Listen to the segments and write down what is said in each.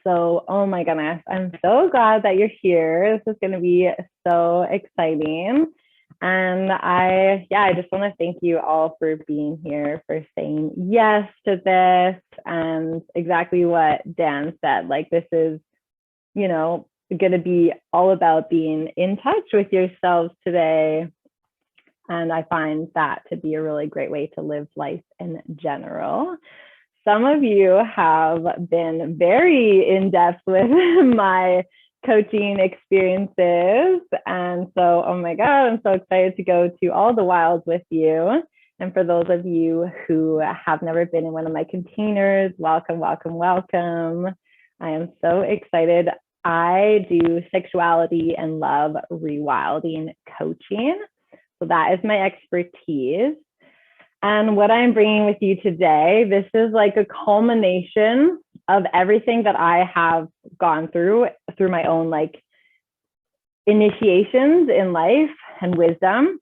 So, oh my goodness, I'm so glad that you're here. This is going to be so exciting. And I just want to thank you all for being here, for saying yes to this, and exactly what Dan said. Like, this is, going to be all about being in touch with yourselves today. And I find that to be a really great way to live life in general. Some of you have been very in depth with my coaching experiences. And so, oh my God, I'm so excited to go to all the wilds with you. And for those of you who have never been in one of my containers, welcome, welcome, welcome. I am so excited. I do sexuality and love rewilding coaching. So that is my expertise. And what I'm bringing with you today, this is like a culmination of everything that I have gone through my own like initiations in life and wisdom.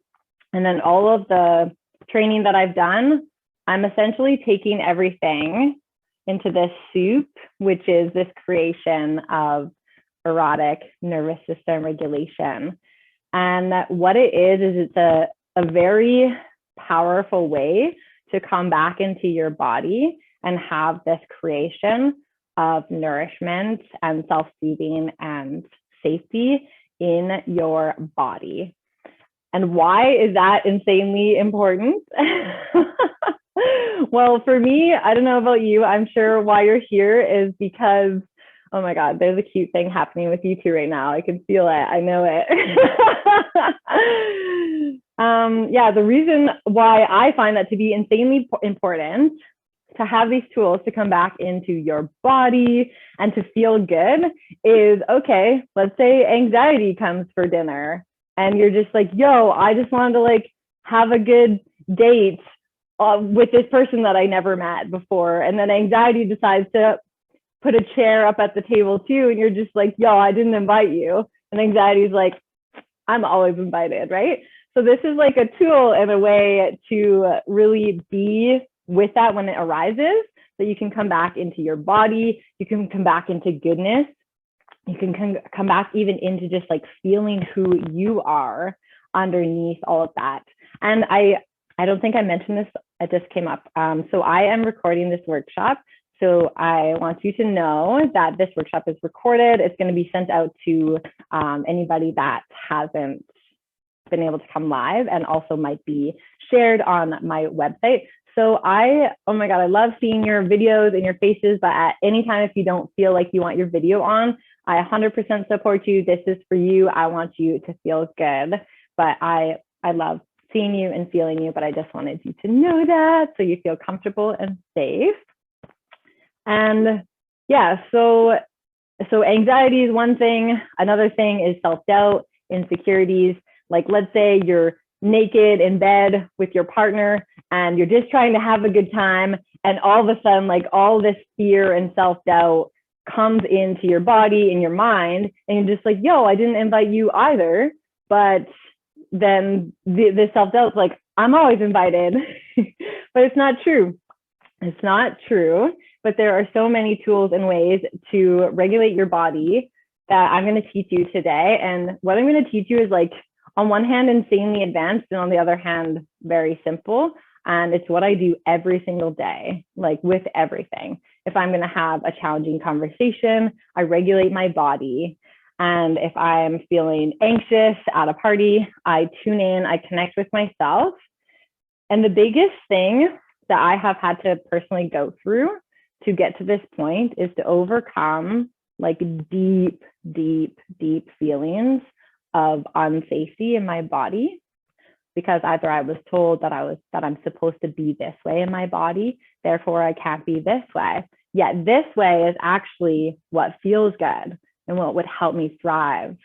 And then all of the training that I've done, I'm essentially taking everything into this soup, which is this creation of erotic nervous system regulation. And what it is it's a very powerful way to come back into your body and have this creation of nourishment and self-soothing and safety in your body. And why is that insanely important? Well, for me, I don't know about you, I'm sure why you're here is because, oh my God, there's a cute thing happening with you two right now. I can feel it. I know it. The reason why I find that to be insanely important to have these tools to come back into your body and to feel good is, okay, let's say anxiety comes for dinner and you're just like, yo, I just wanted to like have a good date with this person that I never met before. And then anxiety decides to put a chair up at the table too. And you're just like, yo, I didn't invite you. And anxiety is like, I'm always invited, right? So this is like a tool and a way to really be with that when it arises, that you can come back into your body, you can come back into goodness, you can come back even into just like feeling who you are underneath all of that. And I don't think I mentioned this, it just came up. So I am recording this workshop. So I want you to know that this workshop is recorded. It's going to be sent out to anybody that hasn't been able to come live, and also might be shared on my website. So oh my God, I love seeing your videos and your faces, but at any time, if you don't feel like you want your video on, I 100% support you. This is for you. I want you to feel good, but I love seeing you and feeling you, but I just wanted you to know that so you feel comfortable and safe. And yeah, so anxiety is one thing. Another thing is self-doubt, insecurities. Like, let's say you're naked in bed with your partner and you're just trying to have a good time, and all of a sudden, like, all this fear and self-doubt comes into your body and your mind, and you're just like, yo, I didn't invite you either. But then the self-doubt's like, I'm always invited. But it's not true. It's not true. But there are so many tools and ways to regulate your body that I'm going to teach you today. And what I'm going to teach you is, like, on one hand, insanely advanced, and on the other hand, very simple. And it's what I do every single day, like with everything. If I'm going to have a challenging conversation, I regulate my body. And if I'm feeling anxious at a party, I tune in, I connect with myself. And the biggest thing that I have had to personally go through to get to this point is to overcome like deep, deep, deep feelings of unsafety in my body, because either I was told that I'm supposed to be this way in my body, therefore I can't be this way. Yet this way is actually what feels good and what would help me thrive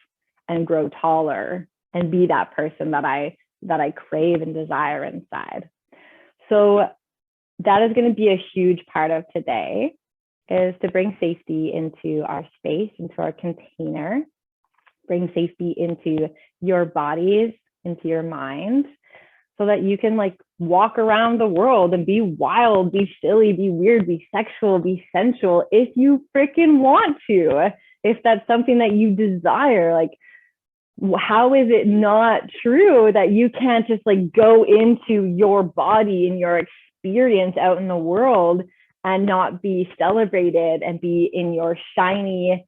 and grow taller and be that person that I crave and desire inside. So that is going to be a huge part of today, is to bring safety into our space, into our container, bring safety into your bodies, into your mind. so that you can like walk around the world and be wild, be silly, be weird, be sexual, be sensual if you freaking want to. If that's something that you desire, like, how is it not true that you can't just like go into your body and your experience out in the world and not be celebrated and be in your shiny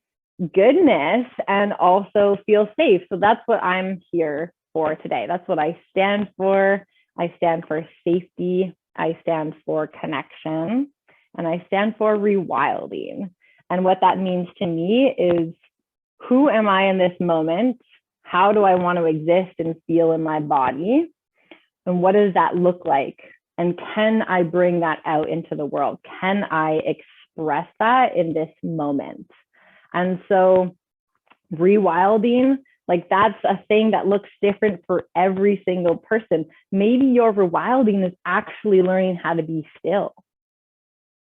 goodness and also feel safe? So that's what I'm here for today. That's what I stand for. I stand for safety. I stand for connection. And I stand for rewilding. And what that means to me is, who am I in this moment? How do I want to exist and feel in my body? And what does that look like? And can I bring that out into the world? Can I express that in this moment? And so rewilding, like, that's a thing that looks different for every single person. Maybe your rewilding is actually learning how to be still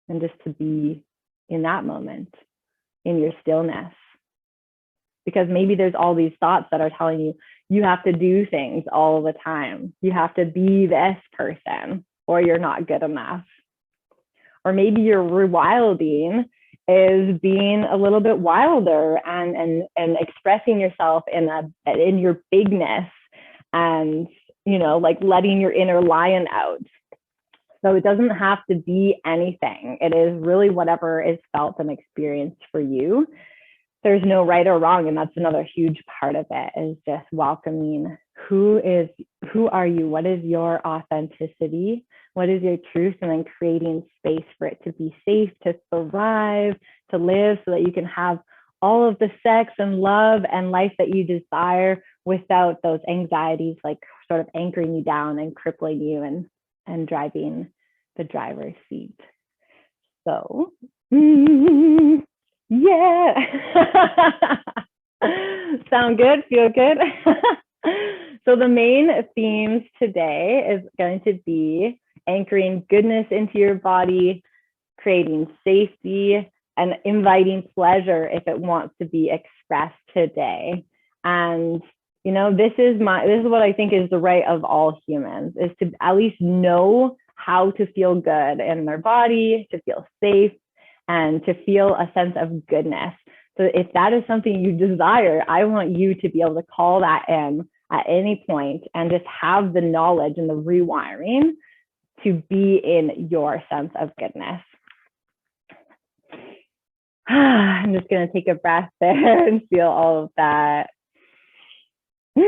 and just to be in that moment, in your stillness. Because maybe there's all these thoughts that are telling you, you have to do things all the time. You have to be this person or you're not good enough. Or maybe your rewilding is being a little bit wilder and expressing yourself in your bigness and, you know, like letting your inner lion out. So it doesn't have to be anything. It is really whatever is felt and experienced for you. There's no right or wrong. And that's another huge part of it, is just welcoming who are you? What is your authenticity? What is your truth? And then creating space for it to be safe, to thrive, to live, so that you can have all of the sex and love and life that you desire without those anxieties, like sort of anchoring you down and crippling you and driving the driver's seat. So, yeah. Sound good? Feel good? So the main themes today is going to be anchoring goodness into your body, creating safety, and inviting pleasure if it wants to be expressed today. And, you know, this is what I think is the right of all humans, is to at least know how to feel good in their body, to feel safe, and to feel a sense of goodness. So if that is something you desire, I want you to be able to call that in at any point and just have the knowledge and the rewiring to be in your sense of goodness. I'm just going to take a breath there and feel all of that. Yes.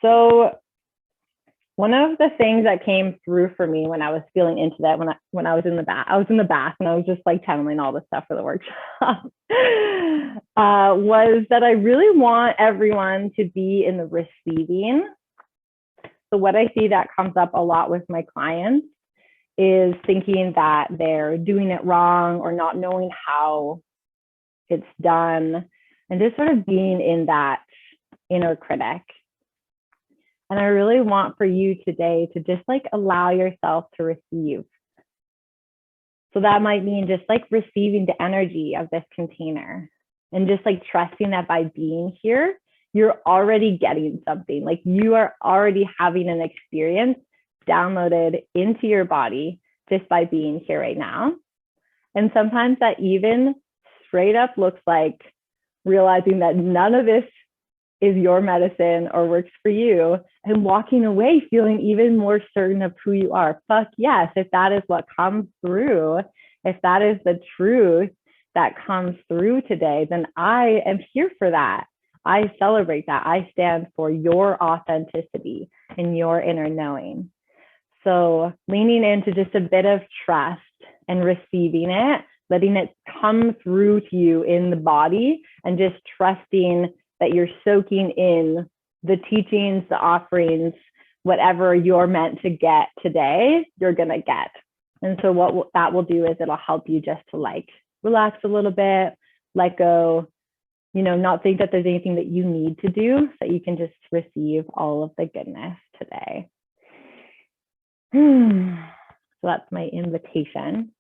So one of the things that came through for me when I was feeling into that, when I was in the bath, and I was just like channeling all this stuff for the workshop, was that I really want everyone to be in the receiving. So what I see that comes up a lot with my clients is thinking that they're doing it wrong or not knowing how it's done, and just sort of being in that inner critic. And I really want for you today to just like allow yourself to receive. So that might mean just like receiving the energy of this container and just like trusting that by being here, you're already getting something. Like you are already having an experience downloaded into your body just by being here right now. And sometimes that even straight up looks like realizing that none of this is your medicine or works for you, and walking away feeling even more certain of who you are. Fuck yes, if that is what comes through, if that is the truth that comes through today, then I am here for that. I celebrate that. I stand for your authenticity and your inner knowing. So leaning into just a bit of trust and receiving it, letting it come through to you in the body, and just trusting that you're soaking in the teachings, the offerings, whatever you're meant to get today, you're going to get. And so what that will do is it'll help you just to like relax a little bit, let go, you know, not think that there's anything that you need to do, so you can just receive all of the goodness today. So that's my invitation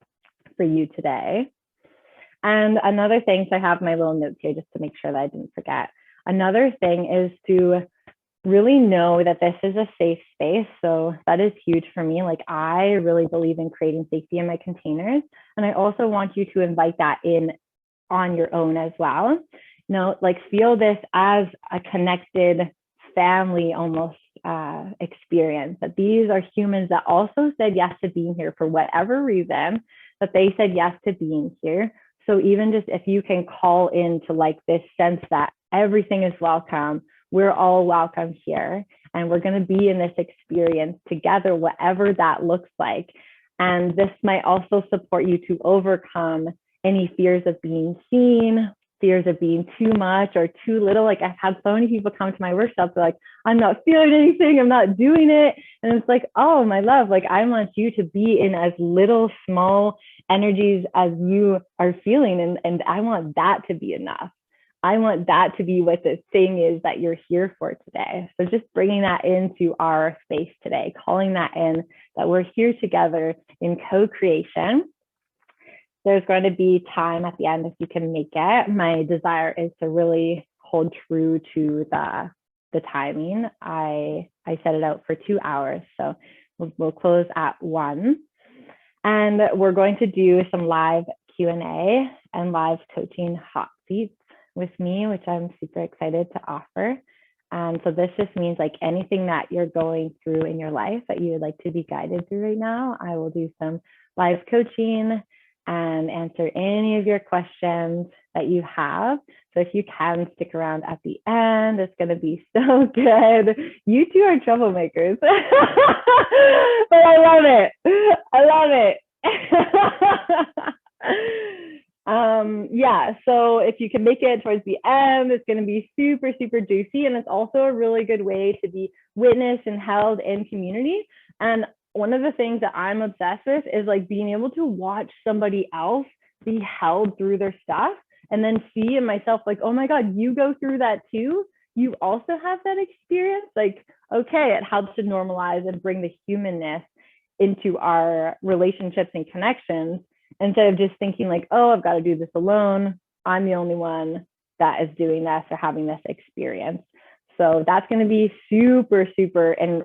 for you today. And another thing, so I have my little notes here just to make sure that I didn't forget. Another thing is to really know that this is a safe space. So that is huge for me. Like, I really believe in creating safety in my containers. And I also want you to invite that in on your own as well. You know, like, feel this as a connected family almost experience, that these are humans that also said yes to being here for whatever reason, that they said yes to being here. So even just if you can call into like this sense that everything is welcome, we're all welcome here, and we're going to be in this experience together, whatever that looks like. And this might also support you to overcome any fears of being seen, fears of being too much or too little. Like, I've had so many people come to my workshops, they're like, I'm not feeling anything, I'm not doing it. And it's like, oh, my love, like, I want you to be in as little small energies as you are feeling. And I want that to be enough. I want that to be what the thing is that you're here for today. So just bringing that into our space today, calling that in, that we're here together in co-creation. There's going to be time at the end if you can make it. My desire is to really hold true to the timing. I set it out for 2 hours, so we'll close at 1. And we're going to do some live Q&A and live coaching hot seats with me, which I'm super excited to offer. And so this just means, like, anything that you're going through in your life that you would like to be guided through right now, I will do some live coaching and answer any of your questions that you have. So if you can stick around at the end, it's going to be so good. You two are troublemakers, but I love it. I love it. Yeah, so if you can make it towards the end, it's going to be super, super juicy. And it's also a really good way to be witnessed and held in community. And one of the things that I'm obsessed with is like being able to watch somebody else be held through their stuff and then see in myself, like, oh my God, you go through that too. You also have that experience. Like, okay, it helps to normalize and bring the humanness into our relationships and connections, instead of just thinking like, oh, I've got to do this alone. I'm the only one that is doing this or having this experience. So that's going to be super, super and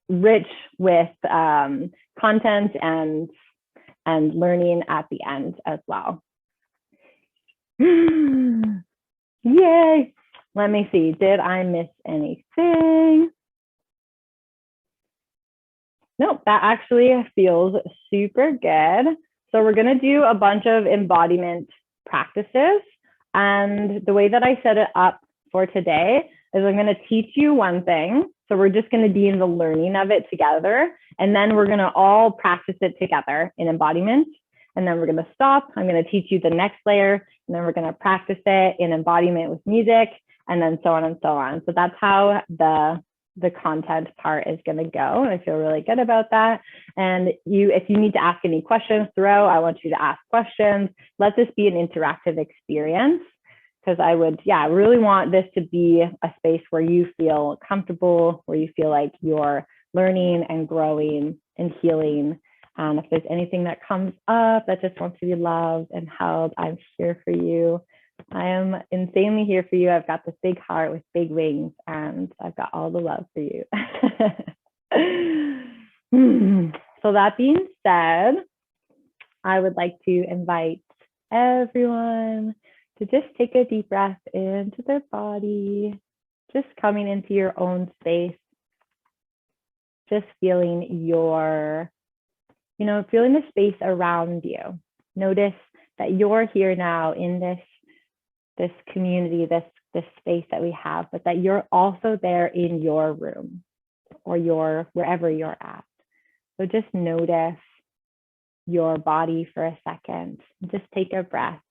rich with content and learning at the end as well. Yay! Let me see. Did I miss anything? Nope, that actually feels super good. So we're going to do a bunch of embodiment practices. And the way that I set it up for today is I'm going to teach you one thing. So we're just going to be in the learning of it together. And then we're going to all practice it together in embodiment. And then we're going to stop. I'm going to teach you the next layer. And then we're going to practice it in embodiment with music, and then so on and so on. So that's how the content part is going to go. And I feel really good about that. And if you need to ask any questions throughout, I want you to ask questions. Let this be an interactive experience, because I would, really want this to be a space where you feel comfortable, where you feel like you're learning and growing and healing. And if there's anything that comes up that just wants to be loved and held, I'm here for you. I am insanely here for you. I've got this big heart with big wings, and I've got all the love for you. So that being said, I would like to invite everyone to just take a deep breath into their body, just coming into your own space, just feeling feeling the space around you. Notice that you're here now in this community, this space that we have, but that you're also there in your room or wherever you're at. So just notice your body for a second. Just take a breath.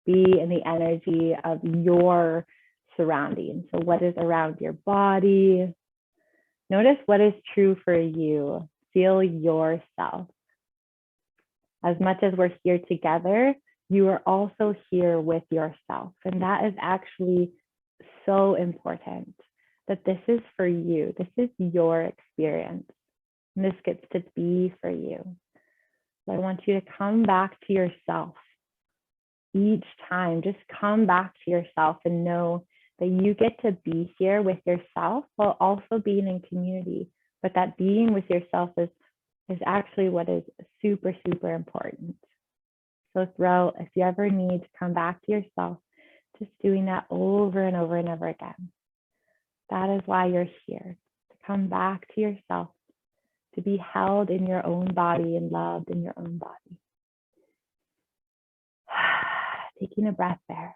Be in the energy of your surroundings. So what is around your body? Notice what is true for you. Feel yourself. As much as we're here together, you are also here with yourself. And that is actually so important, that this is for you. This is your experience. And this gets to be for you. So I want you to come back to yourself each time. Just come back to yourself and know that you get to be here with yourself while also being in community. But that being with yourself is actually what is super, super important. So throughout, if you ever need to come back to yourself, just doing that over and over and over again. That is why you're here, to come back to yourself, to be held in your own body and loved in your own body. Taking a breath there.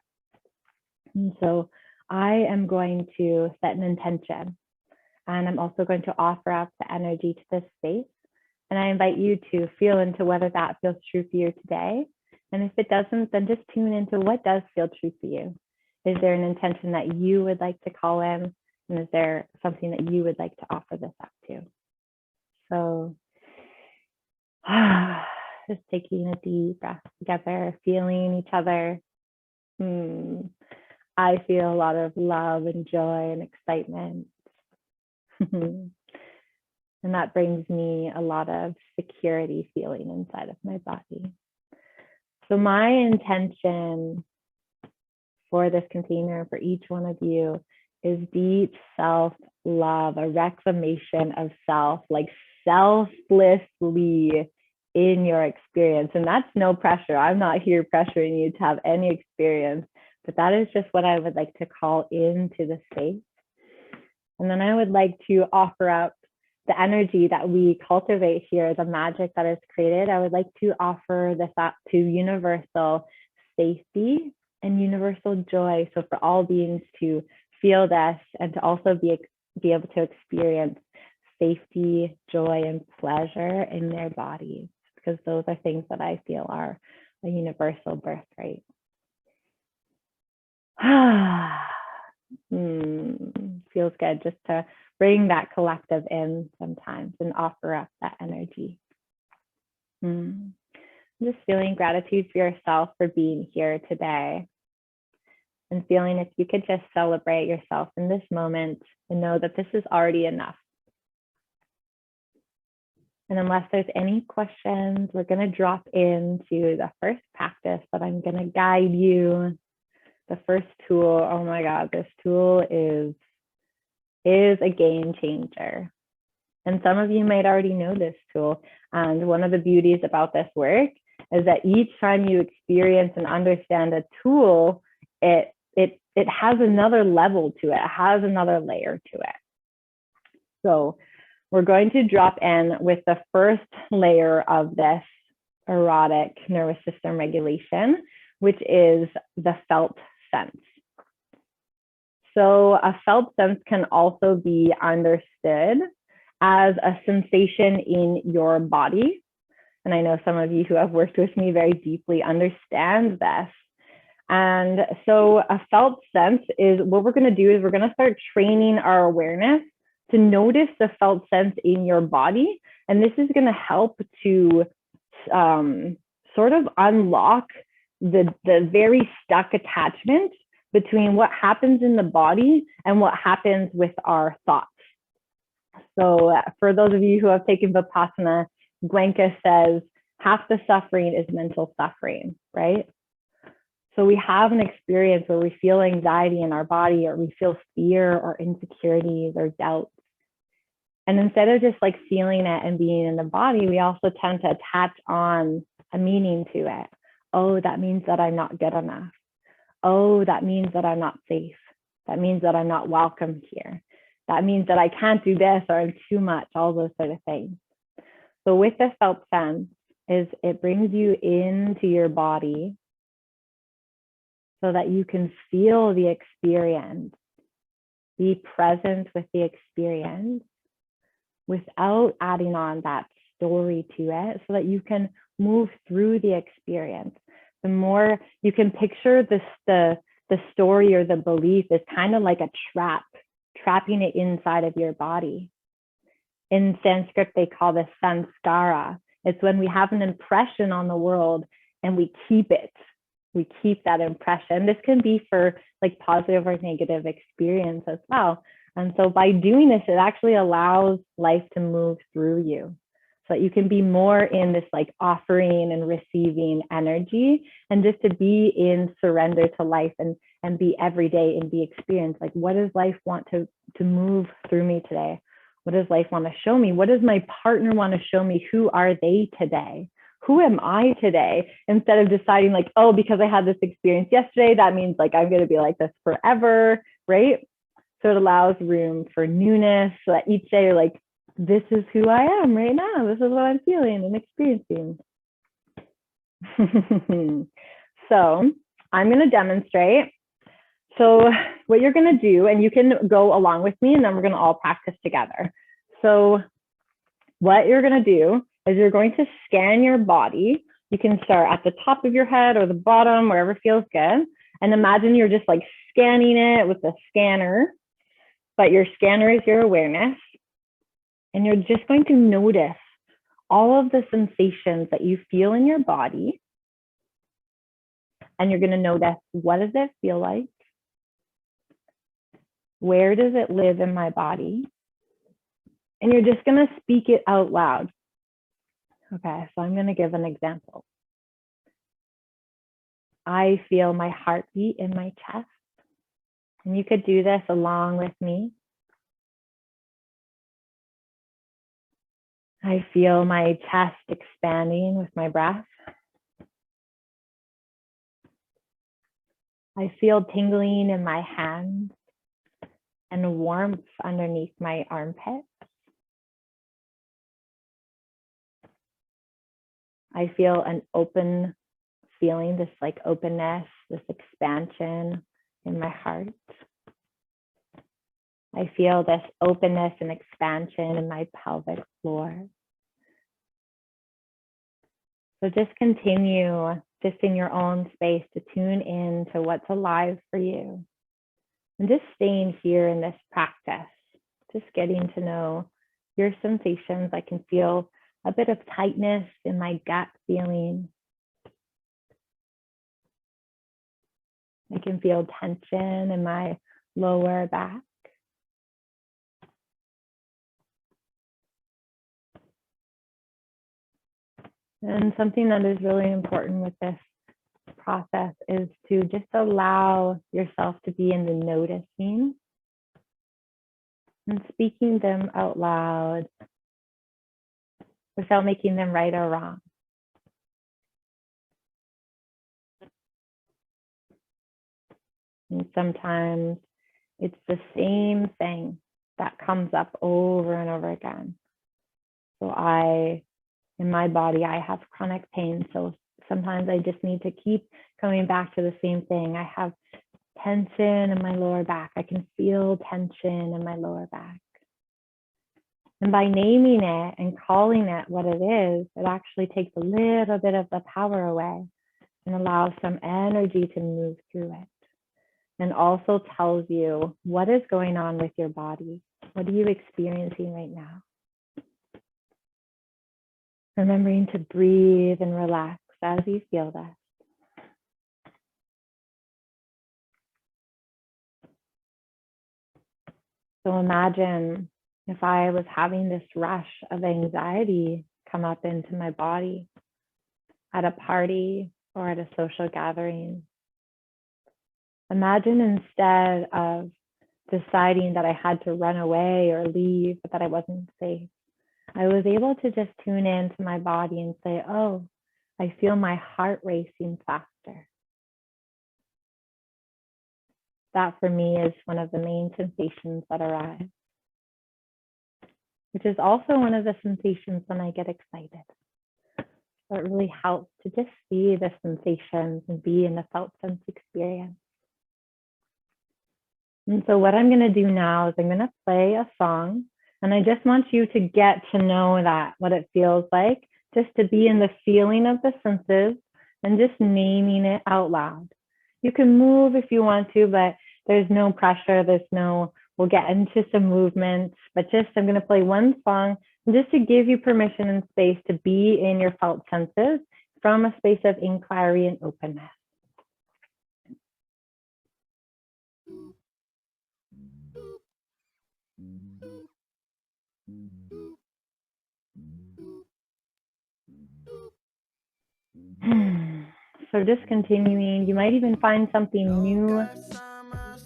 And so I am going to set an intention, and I'm also going to offer up the energy to this space. And I invite you to feel into whether that feels true for you today. And if it doesn't, then just tune into what does feel true for you. Is there an intention that you would like to call in? And is there something that you would like to offer this up to? So just taking a deep breath together, feeling each other. I feel a lot of love and joy and excitement. And that brings me a lot of security feeling inside of my body. So my intention for this container, for each one of you, is deep self-love, a reclamation of self, like selflessly in your experience. And that's no pressure. I'm not here pressuring you to have any experience, but that is just what I would like to call into the space. And then I would like to offer up the energy that we cultivate here, the magic that is created. I would like to offer this up to universal safety and universal joy. So for all beings to feel this and to also be able to experience safety, joy, and pleasure in their bodies, because those are things that I feel are a universal birthright. Feels good just to bring that collective in sometimes and offer up that energy. I'm just feeling gratitude for yourself for being here today, and feeling if you could just celebrate yourself in this moment and know that this is already enough. And unless there's any questions, we're going to drop into the first practice that I'm going to guide you. The first tool, oh my God, this tool is a game changer. And some of you might already know this tool. And one of the beauties about this work is that each time you experience and understand a tool, it has another level to it. It has another layer to it. So we're going to drop in with the first layer of this erotic nervous system regulation, which is the felt sense. So a felt sense can also be understood as a sensation in your body. And I know some of you who have worked with me very deeply understand this. And so a felt sense is what we're going to do is we're going to start training our awareness to notice the felt sense in your body. And this is going to help to sort of unlock the very stuck attachment between what happens in the body and what happens with our thoughts. So for those of you who have taken Vipassana, Gwenka says half the suffering is mental suffering, right? So we have an experience where we feel anxiety in our body, or we feel fear or insecurities or doubts. And instead of just like feeling it and being in the body, we also tend to attach on a meaning to it. Oh, that means that I'm not good enough. Oh, that means that I'm not safe. That means that I'm not welcome here. That means that I can't do this, or I'm too much, all those sort of things. So with the felt sense, is it brings you into your body so that you can feel the experience, be present with the experience without adding on that story to it, so that you can move through the experience. The more you can picture this, the story or the belief is kind of like a trap, trapping it inside of your body. In Sanskrit, they call this samskara. It's when we have an impression on the world and we keep it. We keep that impression. This can be for like positive or negative experience as well. And so by doing this, it actually allows life to move through you. so that you can be more in this like offering and receiving energy, and just to be in surrender to life, and be every day and be experienced. Like, what does life want to move through me today? What does life want to show me? What does my partner want to show me? Who are they today? Who am I today? Instead of deciding like, oh, because I had this experience yesterday, that means like I'm going to be like this forever, right? So it allows room for newness, so that each day you're like, this is who I am right now. This is what I'm feeling and experiencing. So I'm going to demonstrate. So what you're going to do, and you can go along with me, and then we're going to all practice together. So what you're going to do is you're going to scan your body. You can start at the top of your head or the bottom, wherever feels good. And imagine you're just like scanning it with a scanner, but your scanner is your awareness. And you're just going to notice all of the sensations that you feel in your body. And you're going to notice, what does it feel like? Where does it live in my body? And you're just going to speak it out loud. Okay, so I'm going to give an example. I feel my heartbeat in my chest. And you could do this along with me. I feel my chest expanding with my breath. I feel tingling in my hands and warmth underneath my armpit. I feel an open feeling, this like openness, this expansion in my heart. I feel this openness and expansion in my pelvic floor. So just continue just in your own space to tune in to what's alive for you. And just staying here in this practice, just getting to know your sensations. I can feel a bit of tightness in my gut feeling. I can feel tension in my lower back. And something that is really important with this process is to just allow yourself to be in the noticing and speaking them out loud without making them right or wrong. And sometimes it's the same thing that comes up over and over again. So in my body, I have chronic pain. So sometimes I just need to keep coming back to the same thing. I have tension in my lower back. I can feel tension in my lower back. And by naming it and calling it what it is, it actually takes a little bit of the power away and allows some energy to move through it. And also tells you what is going on with your body. What are you experiencing right now? Remembering to breathe and relax as you feel this. So imagine if I was having this rush of anxiety come up into my body at a party or at a social gathering. Imagine instead of deciding that I had to run away or leave, but that I wasn't safe, I was able to just tune into my body and say, oh, I feel my heart racing faster. That for me is one of the main sensations that arise, which is also one of the sensations when I get excited. So it really helps to just see the sensations and be in the felt sense experience. And so what I'm going to do now is I'm going to play a song, and I just want you to get to know that, what it feels like, just to be in the feeling of the senses and just naming it out loud. You can move if you want to, but there's no pressure. We'll get into some movement, but just I'm going to play one song just to give you permission and space to be in your felt senses from a space of inquiry and openness. So just continuing, you might even find something new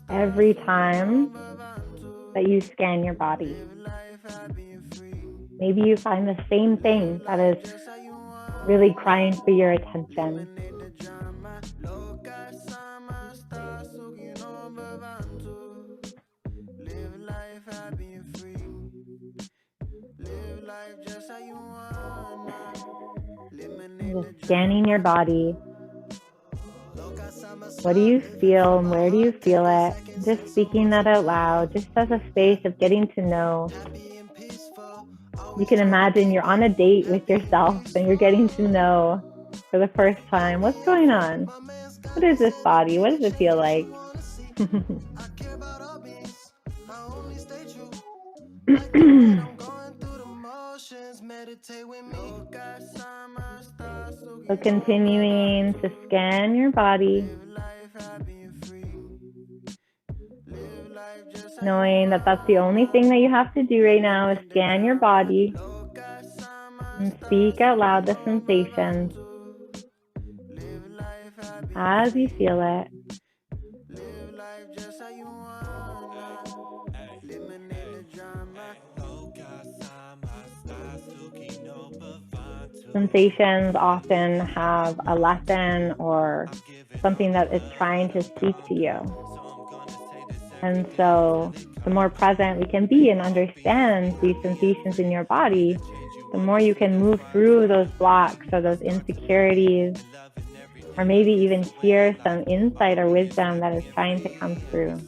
every time that you scan your body. Maybe you find the same thing that is really crying for your attention. Just scanning your body. What do you feel and where do you feel it? Just speaking that out loud, just as a space of getting to know. You can imagine you're on a date with yourself and you're getting to know for the first time what's going on. What is this body? What does it feel like? So continuing to scan your body, knowing that that's the only thing that you have to do right now is scan your body and speak out loud the sensations as you feel it. Sensations often have a lesson or something that is trying to speak to you. And so the more present we can be and understand these sensations in your body, the more you can move through those blocks or those insecurities, or maybe even hear some insight or wisdom that is trying to come through.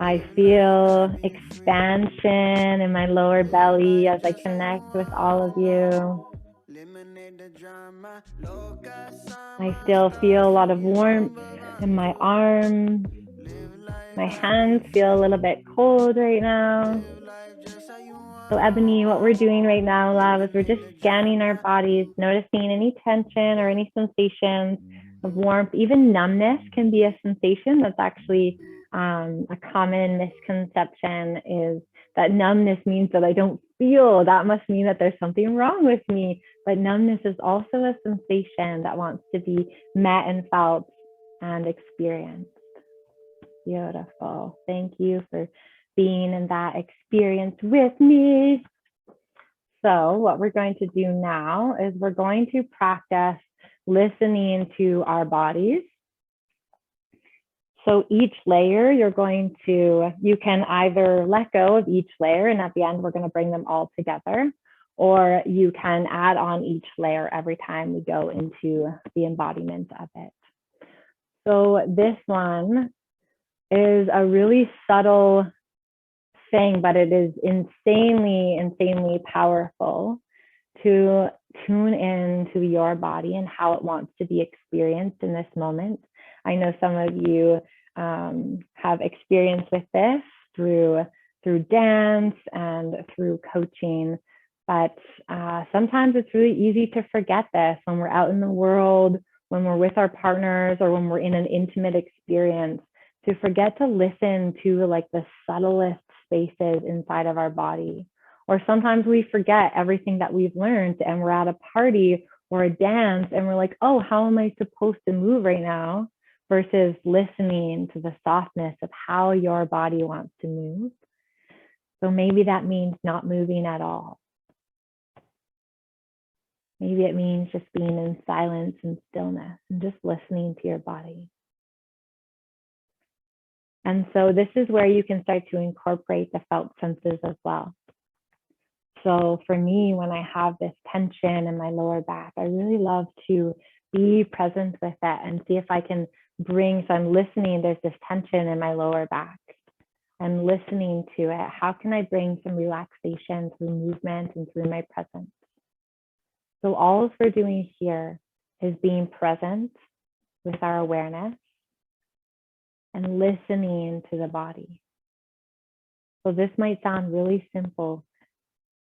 I feel expansion in my lower belly as I connect with all of you. I still feel a lot of warmth in my arms. My hands feel a little bit cold right now. So Ebony, what we're doing right now, love, is we're just scanning our bodies, noticing any tension or any sensations of warmth. Even numbness can be a sensation. That's actually a common misconception, is that numbness means that I don't feel. That must mean that there's something wrong with me. But numbness is also a sensation that wants to be met and felt and experienced. Beautiful. Thank you for being in that experience with me. So what we're going to do now is we're going to practice listening to our bodies. So each layer you can either let go of each layer, and at the end we're going to bring them all together, or you can add on each layer every time we go into the embodiment of it. So this one is a really subtle thing, but it is insanely powerful to tune in to your body and how it wants to be experienced in this moment. I know some of you have experience with this through dance and through coaching, but sometimes it's really easy to forget this when we're out in the world, when we're with our partners, or when we're in an intimate experience, to forget to listen to like the subtlest spaces inside of our body. Or sometimes we forget everything that we've learned and we're at a party or a dance and we're like, oh, how am I supposed to move right now? Versus listening to the softness of how your body wants to move. So maybe that means not moving at all. Maybe it means just being in silence and stillness and just listening to your body. And so this is where you can start to incorporate the felt senses as well. So for me, when I have this tension in my lower back, I really love to be present with that and see if I can bring, so I'm listening, there's this tension in my lower back. I'm listening to it. How can I bring some relaxation through movement and through my presence? So all we're doing here is being present with our awareness and listening to the body. So this might sound really simple,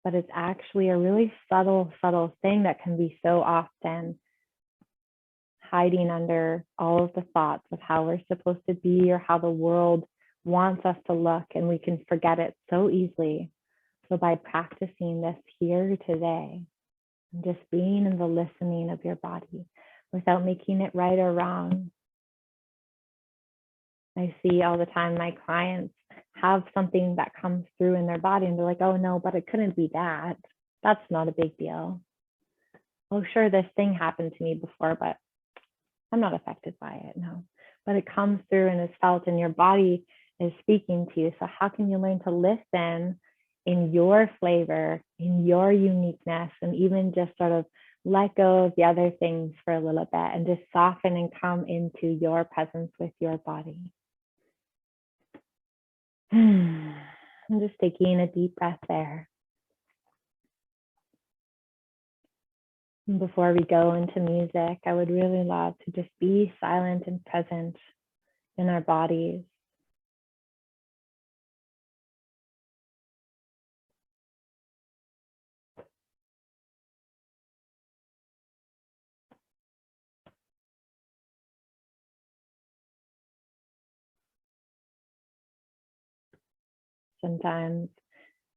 but it's actually a really subtle thing that can be so often hiding under all of the thoughts of how we're supposed to be or how the world wants us to look, and we can forget it so easily. So by practicing this here today, and just being in the listening of your body without making it right or wrong. I see all the time my clients have something that comes through in their body and they're like, oh no, but it couldn't be that. That's not a big deal. Oh, sure, this thing happened to me before, but I'm not affected by it. No, but it comes through and is felt, and your body is speaking to you. So how can you learn to listen in your flavor, in your uniqueness, and even just sort of let go of the other things for a little bit and just soften and come into your presence with your body? I'm just taking a deep breath there. And before we go into music, I would really love to just be silent and present in our bodies. Sometimes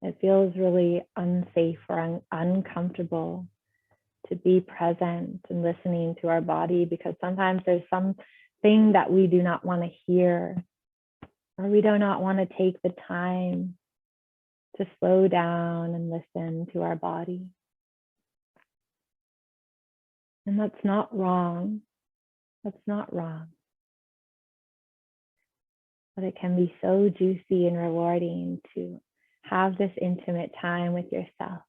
it feels really unsafe or uncomfortable to be present and listening to our body, because sometimes there's something that we do not want to hear, or we do not want to take the time to slow down and listen to our body. And that's not wrong. That's not wrong. But it can be so juicy and rewarding to have this intimate time with yourself,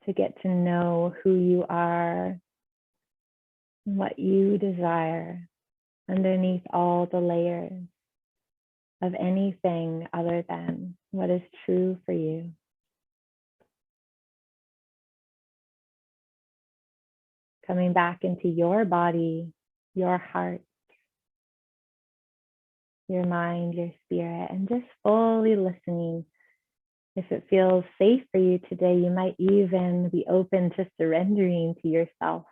to get to know who you are and what you desire underneath all the layers of anything other than what is true for you. Coming back into your body, your heart, your mind, your spirit, and just fully listening. If it feels safe for you today, you might even be open to surrendering to yourself.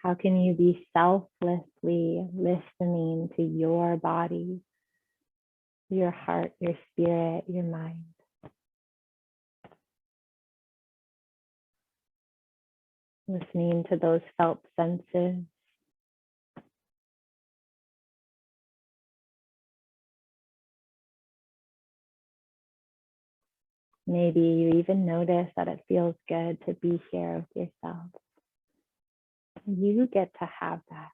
How can you be selflessly listening to your body, your heart, your spirit, your mind? Listening to those felt senses. Maybe you even notice that it feels good to be here with yourself. You get to have that.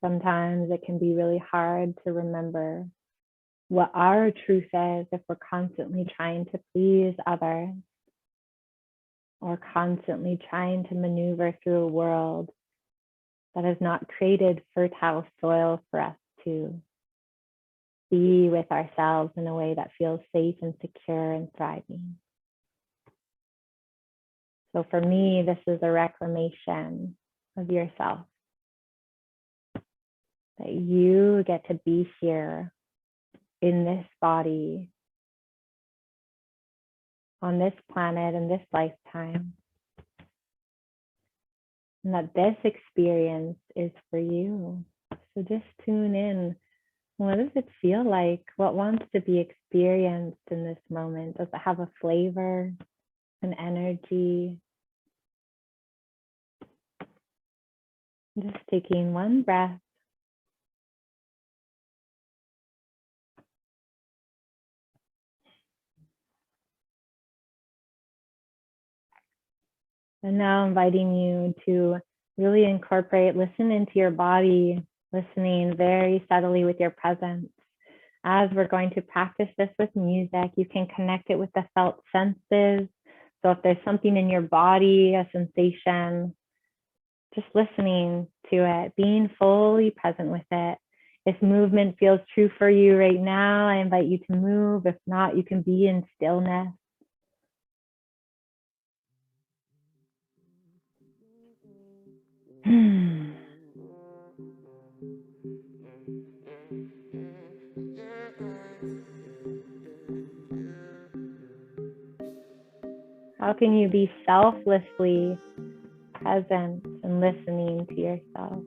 Sometimes it can be really hard to remember what our truth is if we're constantly trying to please others, or constantly trying to maneuver through a world that has not created fertile soil for us to be with ourselves in a way that feels safe and secure and thriving. So for me, this is a reclamation of yourself, that you get to be here in this body, on this planet, in this lifetime, and that this experience is for you. So just tune in. What does it feel like? What wants to be experienced in this moment? Does it have a flavor, an energy? Just taking one breath. And now inviting you to really incorporate, listen into your body, listening very subtly with your presence. As we're going to practice this with music, you can connect it with the felt senses. So if there's something in your body, a sensation, just listening to it, being fully present with it. If movement feels true for you right now, I invite you to move. If not, you can be in stillness. How can you be selflessly present and listening to yourself?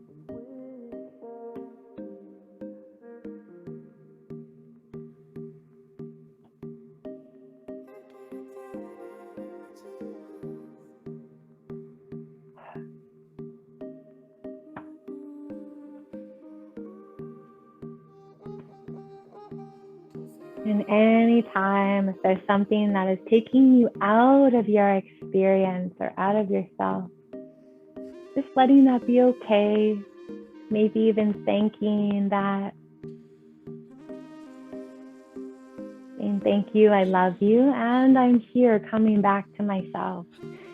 And anytime if there's something that is taking you out of your experience or out of yourself, just letting that be okay. Maybe even thanking that. Saying thank you, I love you, and I'm here coming back to myself.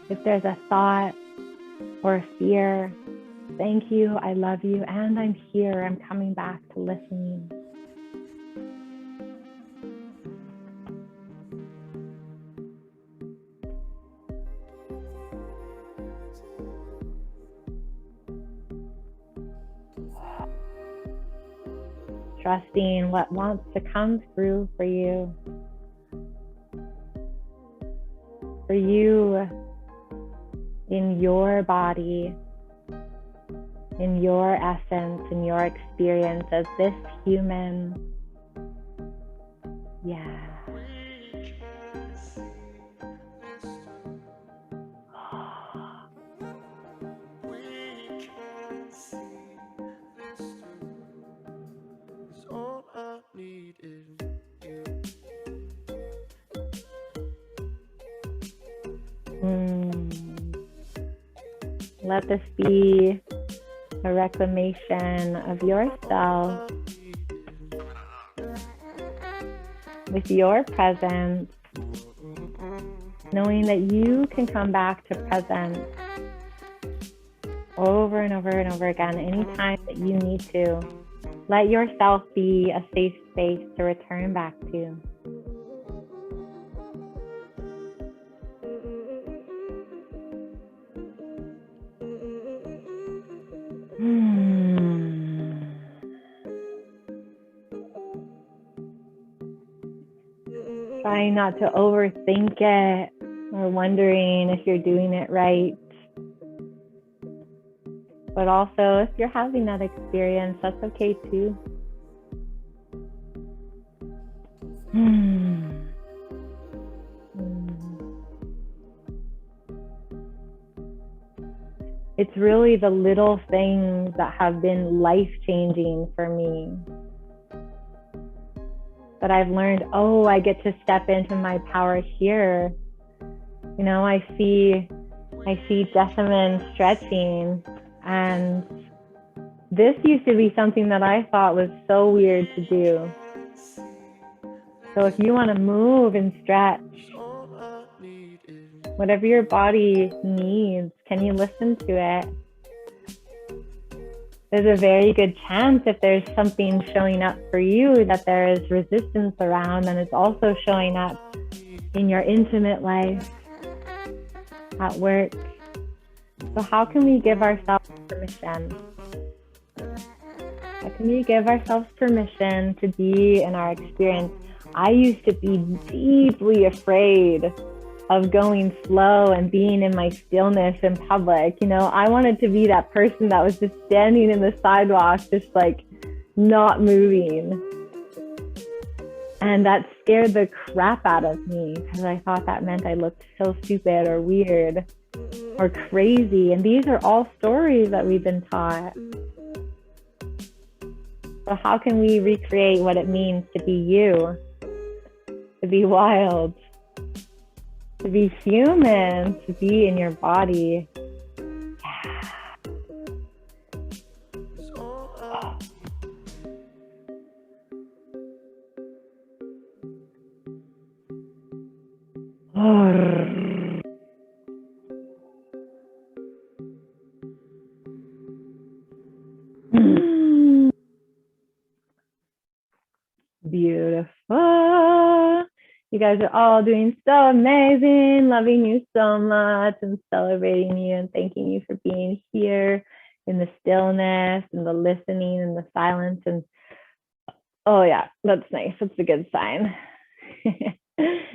If there's a thought or a fear, thank you, I love you, and I'm here. I'm coming back to listening. Trusting what wants to come through for you. For you in your body, in your essence, in your experience as this human. Yeah. Let this be a reclamation of yourself with your presence, knowing that you can come back to presence over and over and over again anytime that you need to. Let yourself be a safe space to return back to. Trying not to overthink it or wondering if you're doing it right. But also, if you're having that experience, that's okay too. It's really the little things that have been life-changing for me. That I've learned, I get to step into my power here. You know, I see Jessamine stretching, and this used to be something that I thought was so weird to do. So if you want to move and stretch, whatever your body needs, can you listen to it? There's a very good chance if there's something showing up for you that there is resistance around, and it's also showing up in your intimate life, at work. So how can we give ourselves permission? How can we give ourselves permission to be in our experience? I used to be deeply afraid of going slow and being in my stillness in public. You know, I wanted to be that person that was just standing in the sidewalk, just like not moving. And that scared the crap out of me because I thought that meant I looked so stupid or weird or crazy. And these are all stories that we've been taught. So how can we recreate what it means to be you, to be wild, to be human, to be in your body? Yeah. Beautiful. You guys are all doing so amazing. Loving you so much and celebrating you and thanking you for being here in the stillness and the listening and the silence. And oh yeah, that's nice. That's a good sign.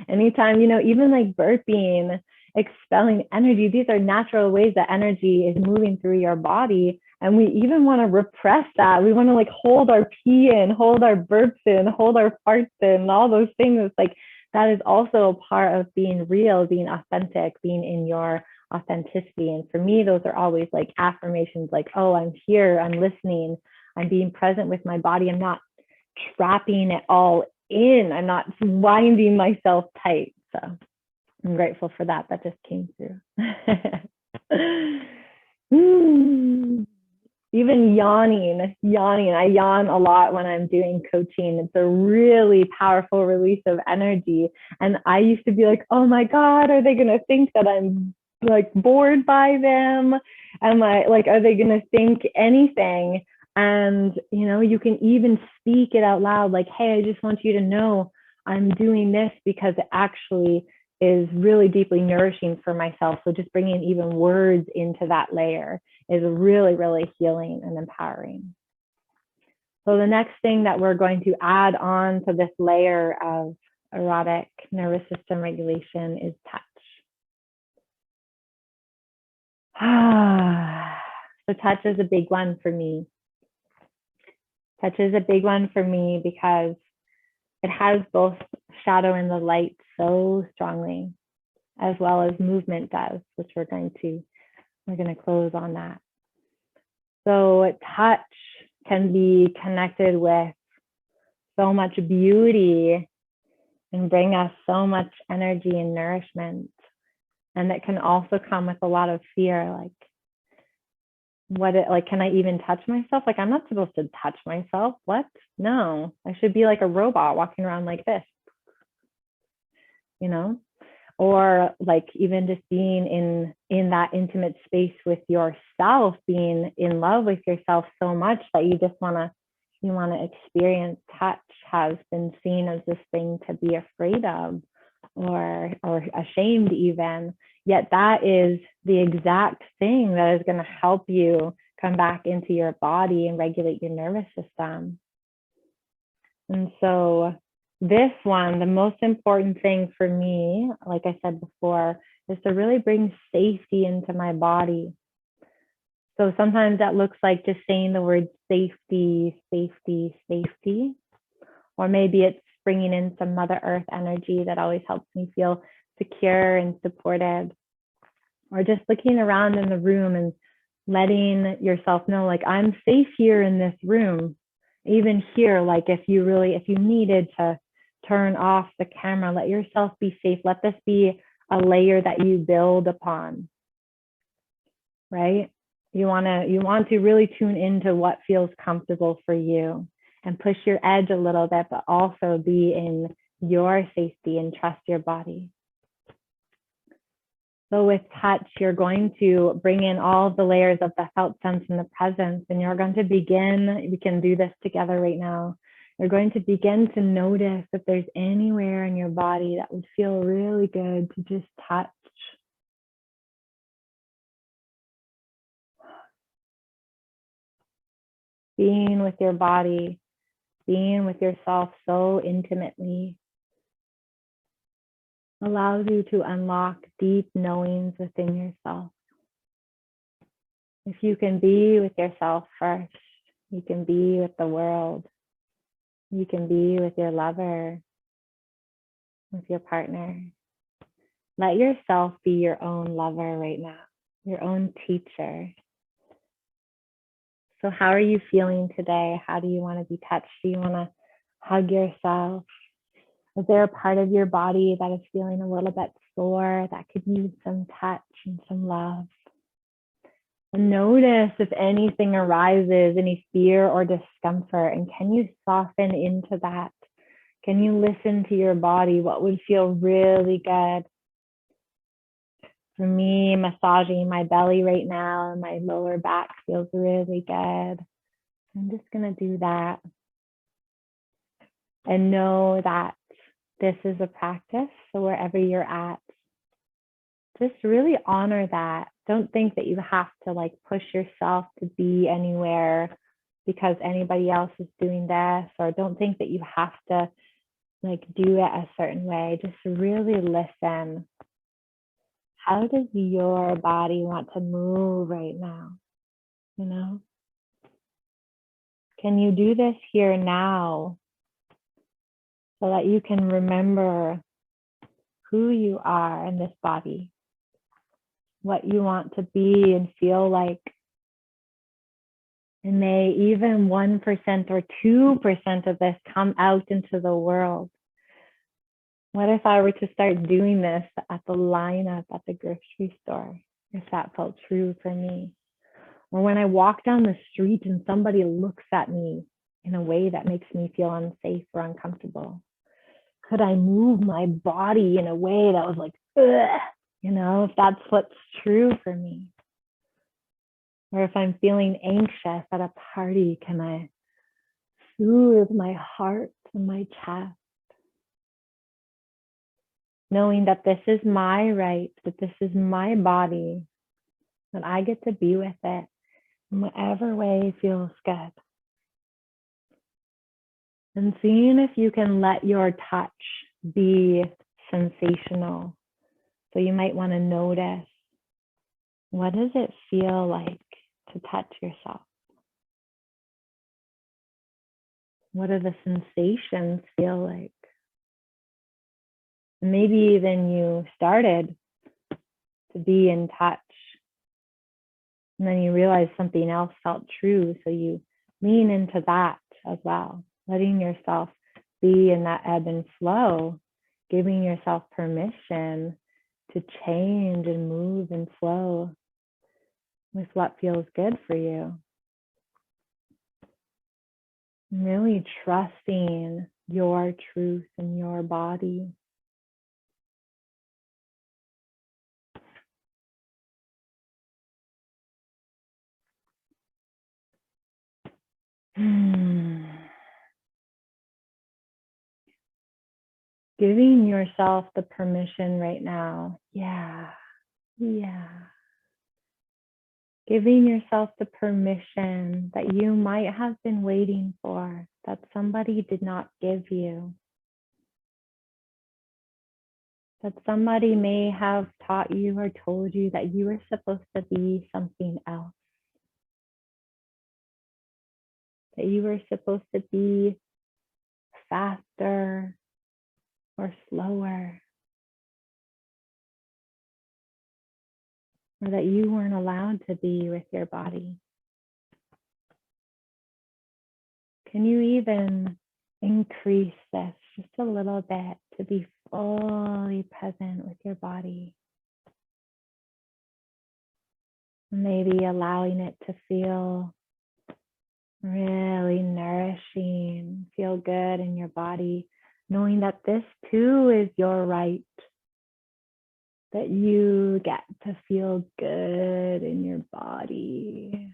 Anytime, you know, even like burping, expelling energy. These are natural ways that energy is moving through your body. And we even want to repress that. We want to like hold our pee in, hold our burps in, hold our farts in, all those things. It's like that is also a part of being real, being authentic, being in your authenticity. And for me, those are always like affirmations like, oh, I'm here, I'm listening, I'm being present with my body. I'm not trapping it all in. I'm not winding myself tight. So I'm grateful for that. That just came through. Even yawning. I yawn a lot when I'm doing coaching. It's a really powerful release of energy. And I used to be like, oh my God, are they going to think that I'm like bored by them? Am I like, are they going to think anything? And, you know, you can even speak it out loud, like, hey, I just want you to know I'm doing this because it actually is really deeply nourishing for myself. So just bringing even words into that layer is really, really healing and empowering. So the next thing that we're going to add on to this layer of erotic nervous system regulation is touch. So touch is a big one for me. Touch is a big one for me because it has both shadow and the light so strongly, as well as movement does, which we're going to close on that. So touch can be connected with so much beauty and bring us so much energy and nourishment. And it can also come with a lot of fear, like, can I even touch myself? Like, I'm not supposed to touch myself. What? No, I should be like a robot walking around like this, you know? Or like even just being in that intimate space with yourself, being in love with yourself so much that you want to experience touch has been seen as this thing to be afraid of or ashamed even. Yet that is the exact thing that is going to help you come back into your body and regulate your nervous system. And so this one, the most important thing for me, like I said before, is to really bring safety into my body. So sometimes that looks like just saying the word safety, safety, safety. Or maybe it's bringing in some Mother Earth energy that always helps me feel secure and supported. Or just looking around in the room and letting yourself know, like, I'm safe here in this room. Even here, like if you needed to turn off the camera, let yourself be safe. Let this be a layer that you build upon, right? You want to really tune into what feels comfortable for you and push your edge a little bit, but also be in your safety and trust your body. So with touch, you're going to bring in all of the layers of the felt sense and the presence, and you're going to begin, we can do this together right now. You're going to begin to notice if there's anywhere in your body that would feel really good to just touch. Being with your body, being with yourself so intimately allows you to unlock deep knowings within yourself. If you can be with yourself first, you can be with the world. You can be with your lover, with your partner. Let yourself be your own lover right now, your own teacher. So how are you feeling today? How do you want to be touched? Do you want to hug yourself? Is there a part of your body that is feeling a little bit sore that could use some touch and some love? And notice if anything arises, any fear or discomfort, and can you soften into that? Can you listen to your body? What would feel really good? For me, massaging my belly right now and my lower back feels really good. I'm just going to do that. And know that this is a practice. So wherever you're at, just really honor that. Don't think that you have to like push yourself to be anywhere because anybody else is doing this, or don't think that you have to like do it a certain way. Just really listen. How does your body want to move right now? You know, can you do this here now so that you can remember who you are in this body, what you want to be and feel like? And may even 1% or 2% of this come out into the world. What if I were to start doing this at the lineup at the grocery store, if that felt true for me? Or when I walk down the street and somebody looks at me in a way that makes me feel unsafe or uncomfortable? Could I move my body in a way that was like, ugh, you know, if that's what's true for me? Or if I'm feeling anxious at a party, can I soothe my heart and my chest? Knowing that this is my right, that this is my body, that I get to be with it in whatever way feels good. And seeing if you can let your touch be sensational. So you might want to notice, what does it feel like to touch yourself? What do the sensations feel like? Maybe then you started to be in touch, and then you realize something else felt true, so you lean into that as well, letting yourself be in that ebb and flow, giving yourself permission to change and move and flow with what feels good for you. Really trusting your truth and your body. Giving yourself the permission right now. Yeah. Giving yourself the permission that you might have been waiting for, that somebody did not give you. That somebody may have taught you or told you that you were supposed to be something else. That you were supposed to be faster or slower. Or that you weren't allowed to be with your body. Can you even increase this just a little bit to be fully present with your body? Maybe allowing it to feel really nourishing, feel good in your body, knowing that this too is your right, that you get to feel good in your body.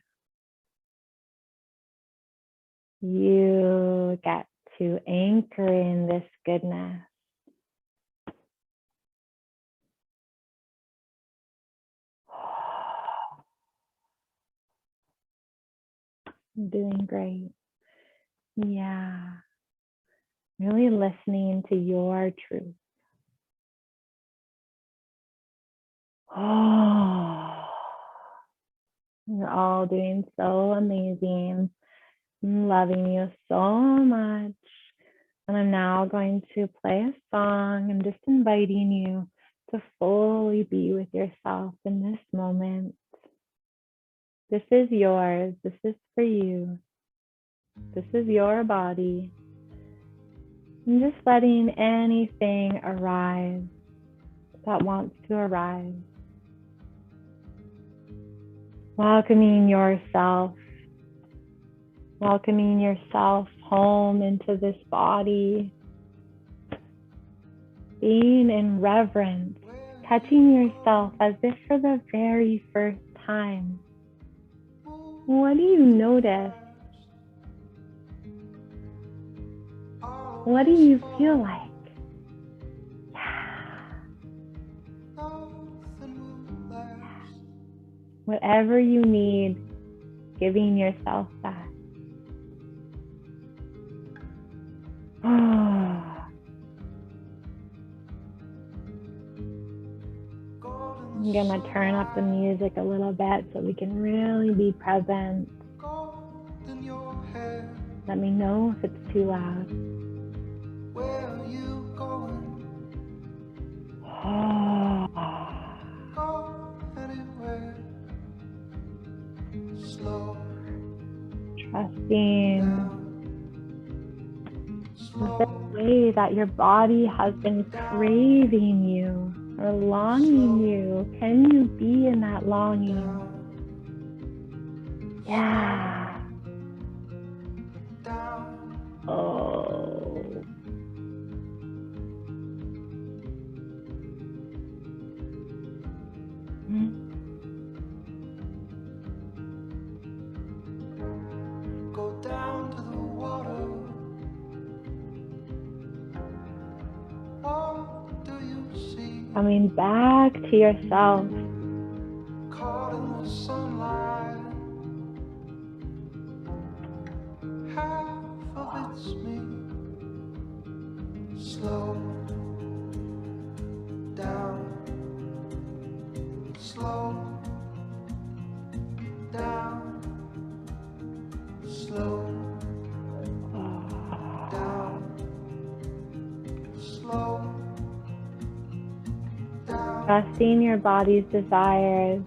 You get to anchor in this goodness. I'm doing great. Yeah. Really listening to your truth. Oh, you're all doing so amazing. I'm loving you so much. And I'm now going to play a song. I'm just inviting you to fully be with yourself in this moment. This is yours. This is for you. This is your body. I'm just letting anything arise that wants to arise. Welcoming yourself home into this body. Being in reverence, touching yourself as if for the very first time. What do you notice? What do you feel like? Whatever you need, giving yourself that. I'm gonna turn up the music a little bit so we can really be present. Let me know if it's too loud. Where are you going? Go anywhere. Slow. Trusting the way that your body has been craving you or longing you. Can you be in that longing? Yeah. Oh. Go down to the water. What do you see? Coming back to yourself. Caught in the sunlight. Half of it's me. Slow down. Slow down. Slow down. Slow down. Trusting your body's desires.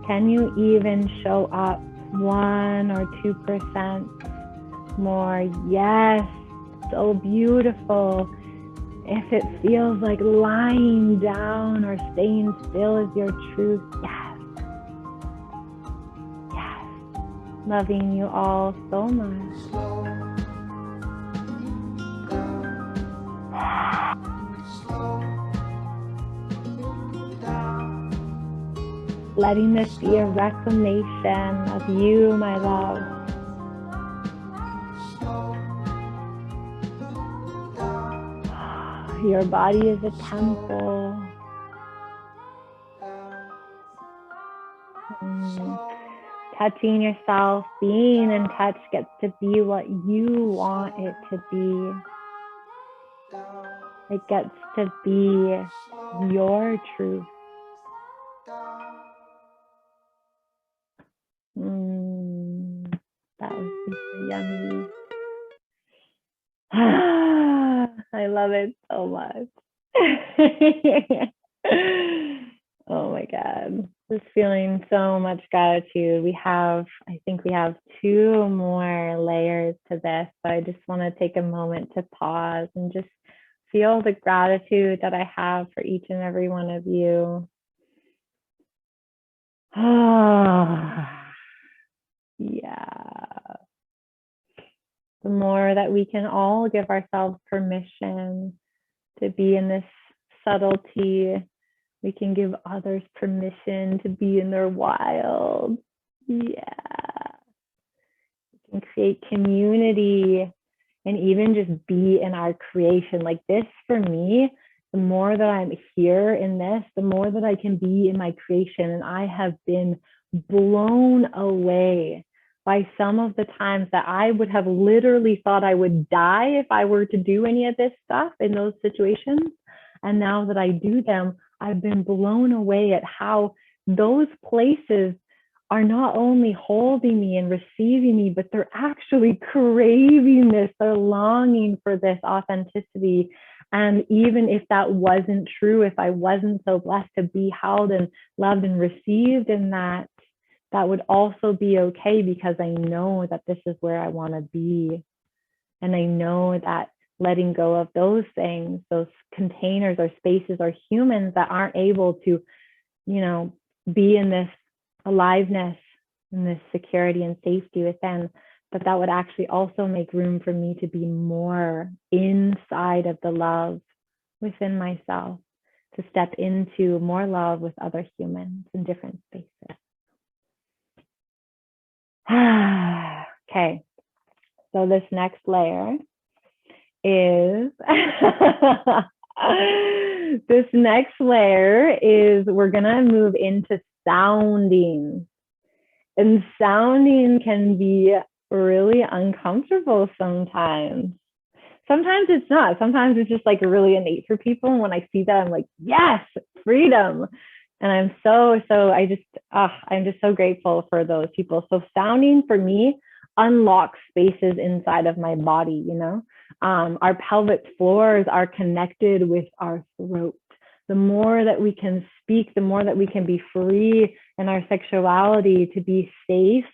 Can you even show up 1 or 2% more? Yes, so beautiful. If it feels like lying down or staying still is your truth, yes. Yes. Loving you all so much. Slow down. Letting this be a reclamation of you, my love. Your body is a temple. Touching yourself, being in touch gets to be what you want it to be. It gets to be your truth. That was super yummy. I love it so much. Oh my God. Just feeling so much gratitude. I think we have 2 more layers to this. So I just want to take a moment to pause and just feel the gratitude that I have for each and every one of you. Yeah. The more that we can all give ourselves permission to be in this subtlety, we can give others permission to be in their wild. Yeah. We can create community and even just be in our creation. Like this, for me, the more that I'm here in this, the more that I can be in my creation. And I have been blown away by some of the times that I would have literally thought I would die if I were to do any of this stuff in those situations. And now that I do them, I've been blown away at how those places are not only holding me and receiving me, but they're actually craving this. They're longing for this authenticity. And even if that wasn't true, if I wasn't so blessed to be held and loved and received in that, that would also be okay, because I know that this is where I want to be. And I know that letting go of those things, those containers or spaces or humans that aren't able to, be in this aliveness and this security and safety within, that would actually also make room for me to be more inside of the love within myself, to step into more love with other humans in different spaces. Okay, so this next layer is we're gonna move into sounding. And sounding can be really uncomfortable sometimes. Sometimes it's not. Sometimes it's just like really innate for people. And when I see that, I'm like, yes, freedom. And I'm just so grateful for those people. So sounding for me unlocks spaces inside of my body, you know. Our pelvic floors are connected with our throat. The more that we can speak, the more that we can be free in our sexuality to be safe.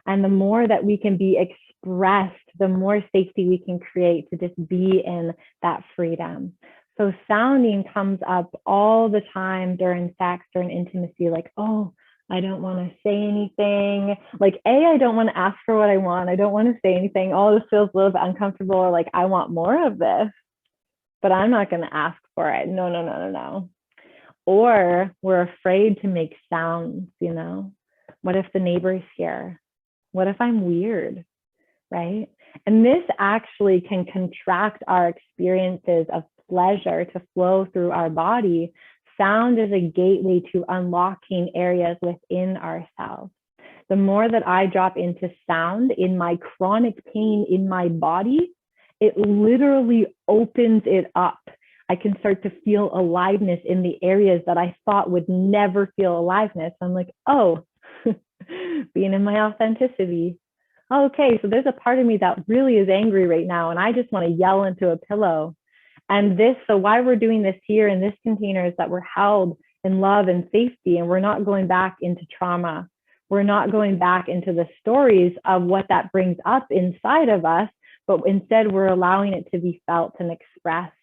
And the more that we can be expressed, the more safety we can create to just be in that freedom. So sounding comes up all the time during sex, during intimacy, like, oh, I don't want to say anything. Like, I don't want to ask for what I want. I don't want to say anything. Oh, this feels a little bit uncomfortable. Or like, I want more of this, but I'm not going to ask for it. No, no, no, no, no. Or we're afraid to make sounds, you know? What if the neighbor's here? What if I'm weird? Right? And this actually can contract our experiences of pleasure to flow through our body. Sound is a gateway to unlocking areas within ourselves. The more that I drop into sound in my chronic pain in my body, it literally opens it up. I can start to feel aliveness in the areas that I thought would never feel aliveness. I'm like, oh, being in my authenticity. Okay, so there's a part of me that really is angry right now, and I just want to yell into a pillow. And so why we're doing this here in this container is that we're held in love and safety, and we're not going back into trauma. We're not going back into the stories of what that brings up inside of us, but instead we're allowing it to be felt and expressed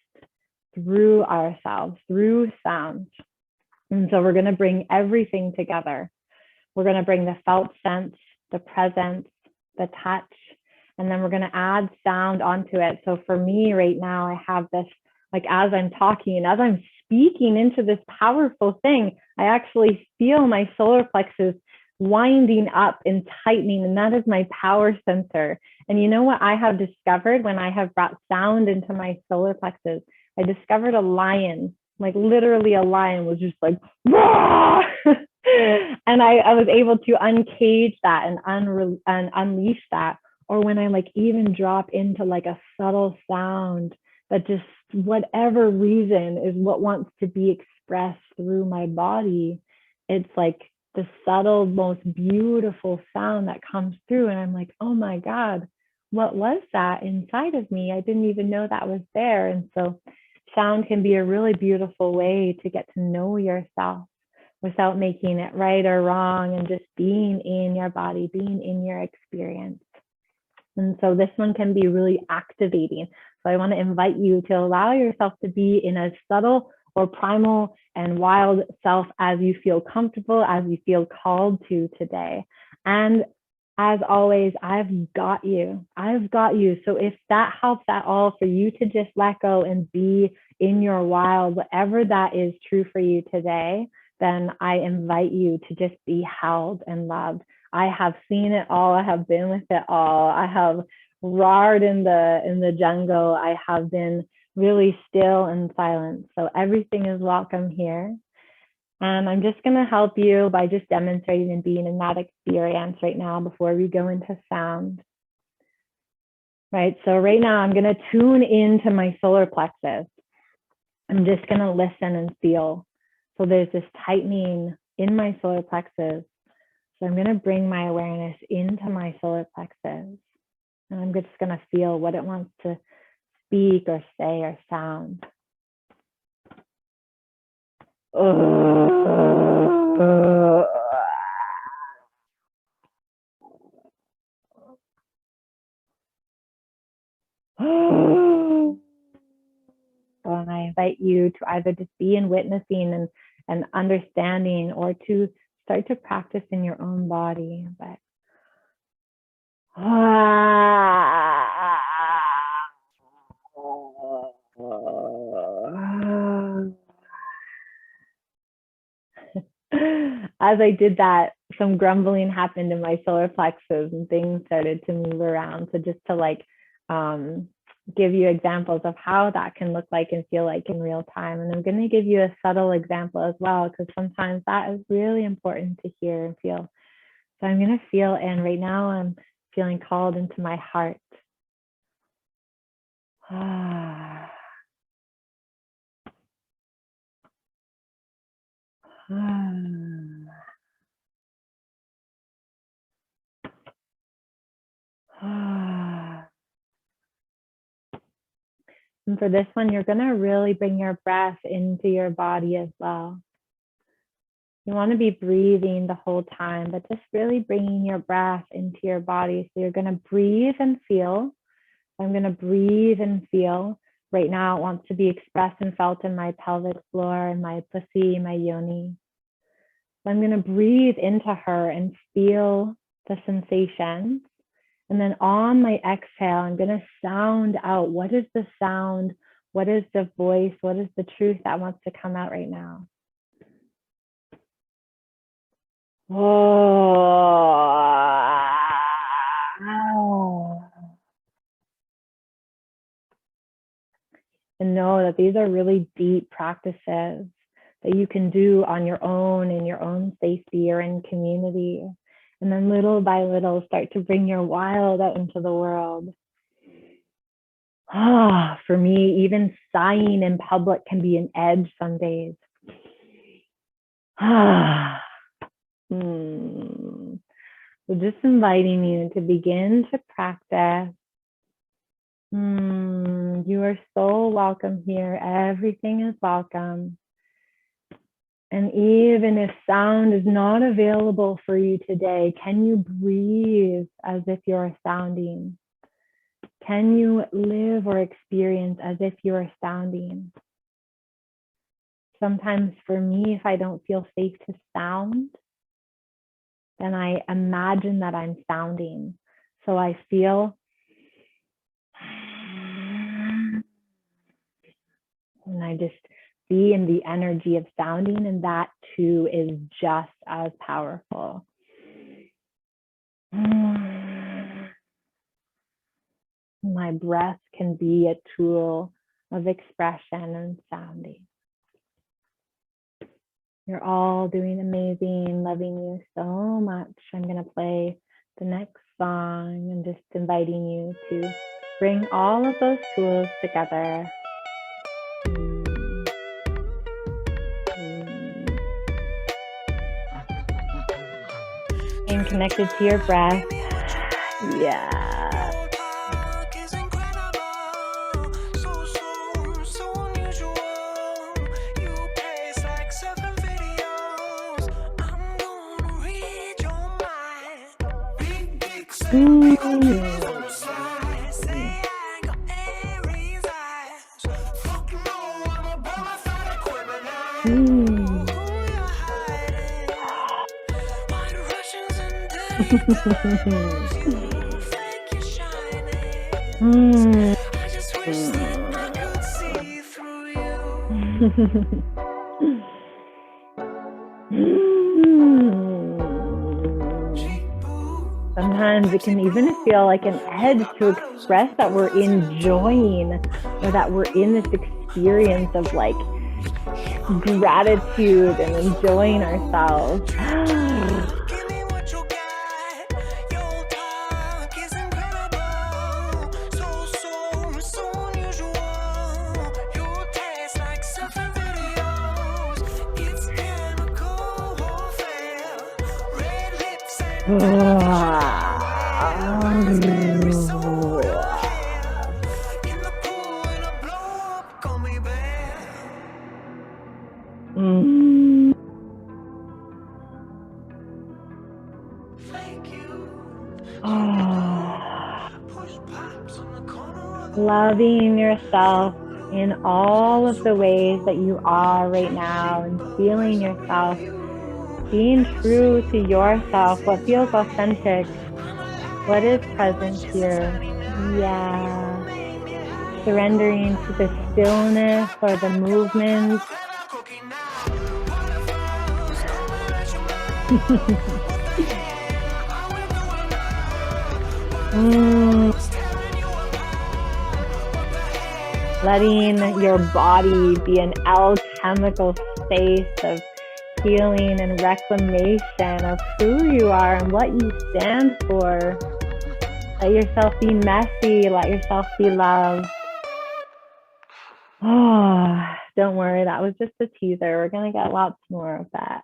through ourselves, through sound. And so we're going to bring everything together. We're going to bring the felt sense, the presence, the touch, and then we're going to add sound onto it. So for me right now, I have this, like, as I'm talking and as I'm speaking into this powerful thing, I actually feel my solar plexus winding up and tightening, and that is my power center. And you know what I have discovered when I have brought sound into my solar plexus? I discovered a lion, like literally a lion was just like, Rah! And I was able to uncage that and unleash that. Or when I like even drop into like a subtle sound that just whatever reason is what wants to be expressed through my body, it's like the subtle, most beautiful sound that comes through. And I'm like, oh my God, what was that inside of me? I didn't even know that was there. And so sound can be a really beautiful way to get to know yourself without making it right or wrong, and just being in your body, being in your experience. And so this one can be really activating. So I want to invite you to allow yourself to be in a subtle or primal and wild self as you feel comfortable, as you feel called to today. And as always, I've got you. I've got you. So if that helps at all for you to just let go and be in your wild, whatever that is true for you today, then I invite you to just be held and loved. I have seen it all. I have been with it all. I have roared in the jungle. I have been really still and silent. So everything is welcome here. And I'm just going to help you by just demonstrating and being in that experience right now before we go into sound. Right. So right now I'm going to tune into my solar plexus. I'm just going to listen and feel. So there's this tightening in my solar plexus. So I'm going to bring my awareness into my solar plexus. And I'm just going to feel what it wants to speak or say or sound. And I invite you to either just be in witnessing and understanding, or to start to practice in your own body. But as I did that, some grumbling happened in my solar plexus and things started to move around. So just to like give you examples of how that can look like and feel like in real time. And I'm going to give you a subtle example as well, because sometimes that is really important to hear and feel. So I'm going to feel, and right now I'm feeling called into my heart. And for this one, you're going to really bring your breath into your body as well. You want to be breathing the whole time, but just really bringing your breath into your body. So you're going to breathe and feel. I'm going to breathe and feel. Right now, it wants to be expressed and felt in my pelvic floor, and my pussy, my yoni. So I'm going to breathe into her and feel the sensations. And then on my exhale, I'm going to sound out. What is the sound? What is the voice? What is the truth that wants to come out right now? Oh. And know that these are really deep practices that you can do on your own, in your own safety or in community. And then little by little, start to bring your wild out into the world. For me, even sighing in public can be an edge some days. So just inviting you to begin to practice. You are so welcome here. Everything is welcome. And even if sound is not available for you today, can you breathe as if you're sounding? Can you live or experience as if you are sounding? Sometimes for me, if I don't feel safe to sound, then I imagine that I'm sounding. So I feel, and I just be in the energy of sounding, and that too is just as powerful. My breath can be a tool of expression and sounding. You're all doing amazing, loving you so much. I'm going to play the next song and just inviting you to bring all of those tools together. And connected to your breath. Yeah. Sometimes it can even feel like an edge to express that we're enjoying, or that we're in this experience of like gratitude and enjoying ourselves. Loving yourself in all of the ways that you are right now, and feeling yourself, being true to yourself, what feels authentic, what is present here. Yeah. Surrendering to the stillness or the movement. Letting your body be an alchemical space of healing and reclamation of who you are and what you stand for. Let yourself be messy. Let yourself be loved. Don't worry, that was just a teaser. We're going to get lots more of that.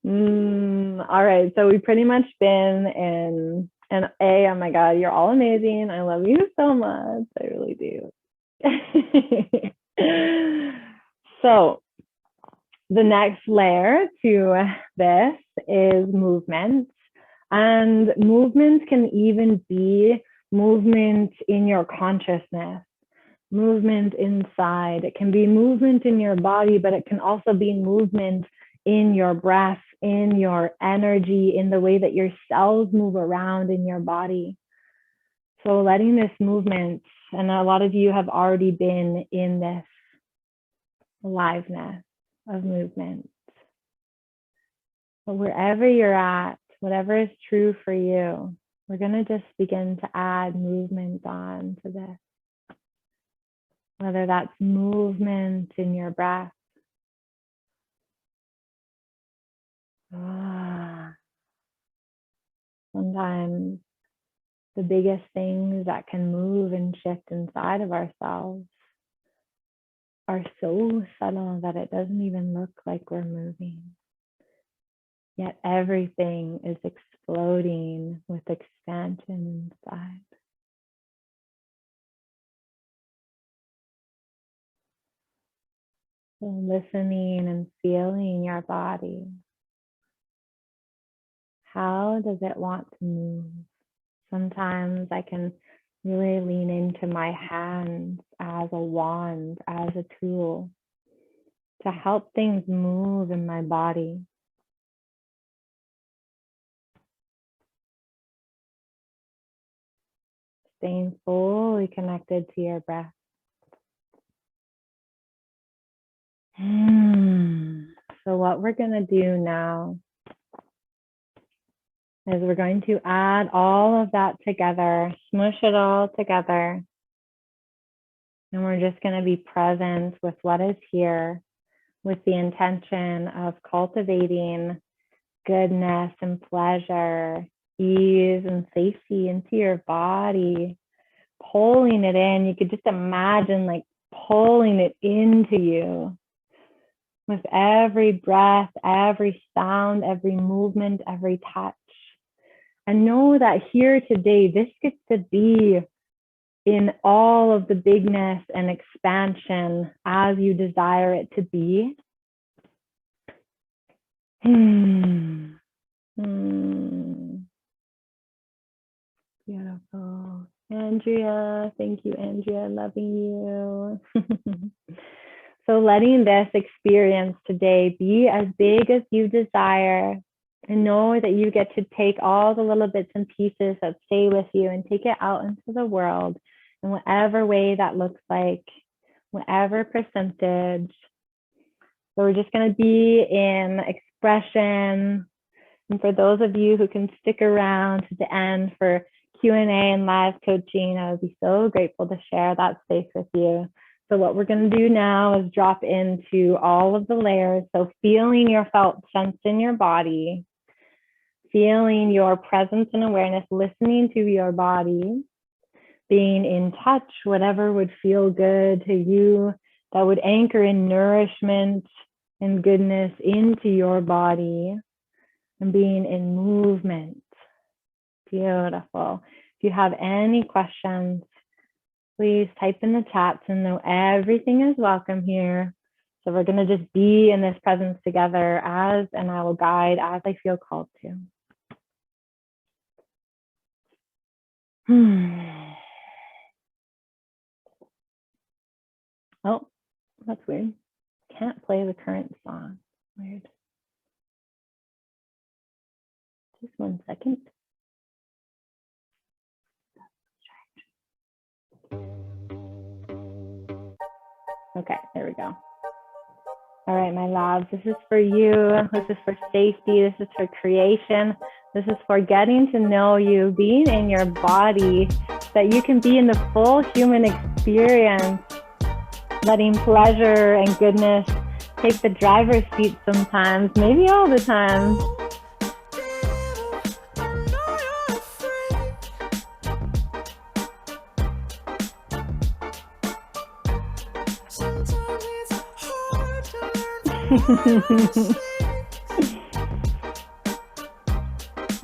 All right, so we've pretty much been in an A. Oh my God, you're all amazing. I love you so much. I really do. So the next layer to this is movement. And movement can even be movement in your consciousness, movement inside. It can be movement in your body, but it can also be movement in your breath, in your energy, in the way that your cells move around in your body. So letting this movement, and a lot of you have already been in this aliveness of movement. But wherever you're at, whatever is true for you, we're going to just begin to add movement on to this. Whether that's movement in your breath. Sometimes the biggest things that can move and shift inside of ourselves are so subtle that it doesn't even look like we're moving. Yet everything is exploding with expansion inside. So listening and feeling your body. How does it want to move? Sometimes I can really lean into my hands as a wand, as a tool to help things move in my body. Staying fully connected to your breath. So what we're going to do now is we're going to add all of that together, smush it all together. And we're just going to be present with what is here, with the intention of cultivating goodness and pleasure, ease and safety into your body, pulling it in. You could just imagine like pulling it into you with every breath, every sound, every movement, every touch. And know that here today, this gets to be in all of the bigness and expansion as you desire it to be. Beautiful. Andrea, thank you, Andrea, loving you. So letting this experience today be as big as you desire, and know that you get to take all the little bits and pieces that stay with you and take it out into the world in whatever way that looks like, whatever percentage. So we're just going to be in expression. And for those of you who can stick around to the end for Q&A and live coaching, I would be so grateful to share that space with you. So what we're going to do now is drop into all of the layers. So feeling your felt sense in your body, feeling your presence and awareness, listening to your body, being in touch, whatever would feel good to you, that would anchor in nourishment and goodness into your body, and being in movement. Beautiful. If you have any questions, please type in the chats, and know everything is welcome here. So we're going to just be in this presence together and I will guide as I feel called to. Oh, that's weird. Can't play the current song. Weird. Just 1 second. Okay, there we go. All right, my loves, this is for you. This is for safety. This is for creation. This is for getting to know you, being in your body, that you can be in the full human experience, letting pleasure and goodness take the driver's seat sometimes, maybe all the time.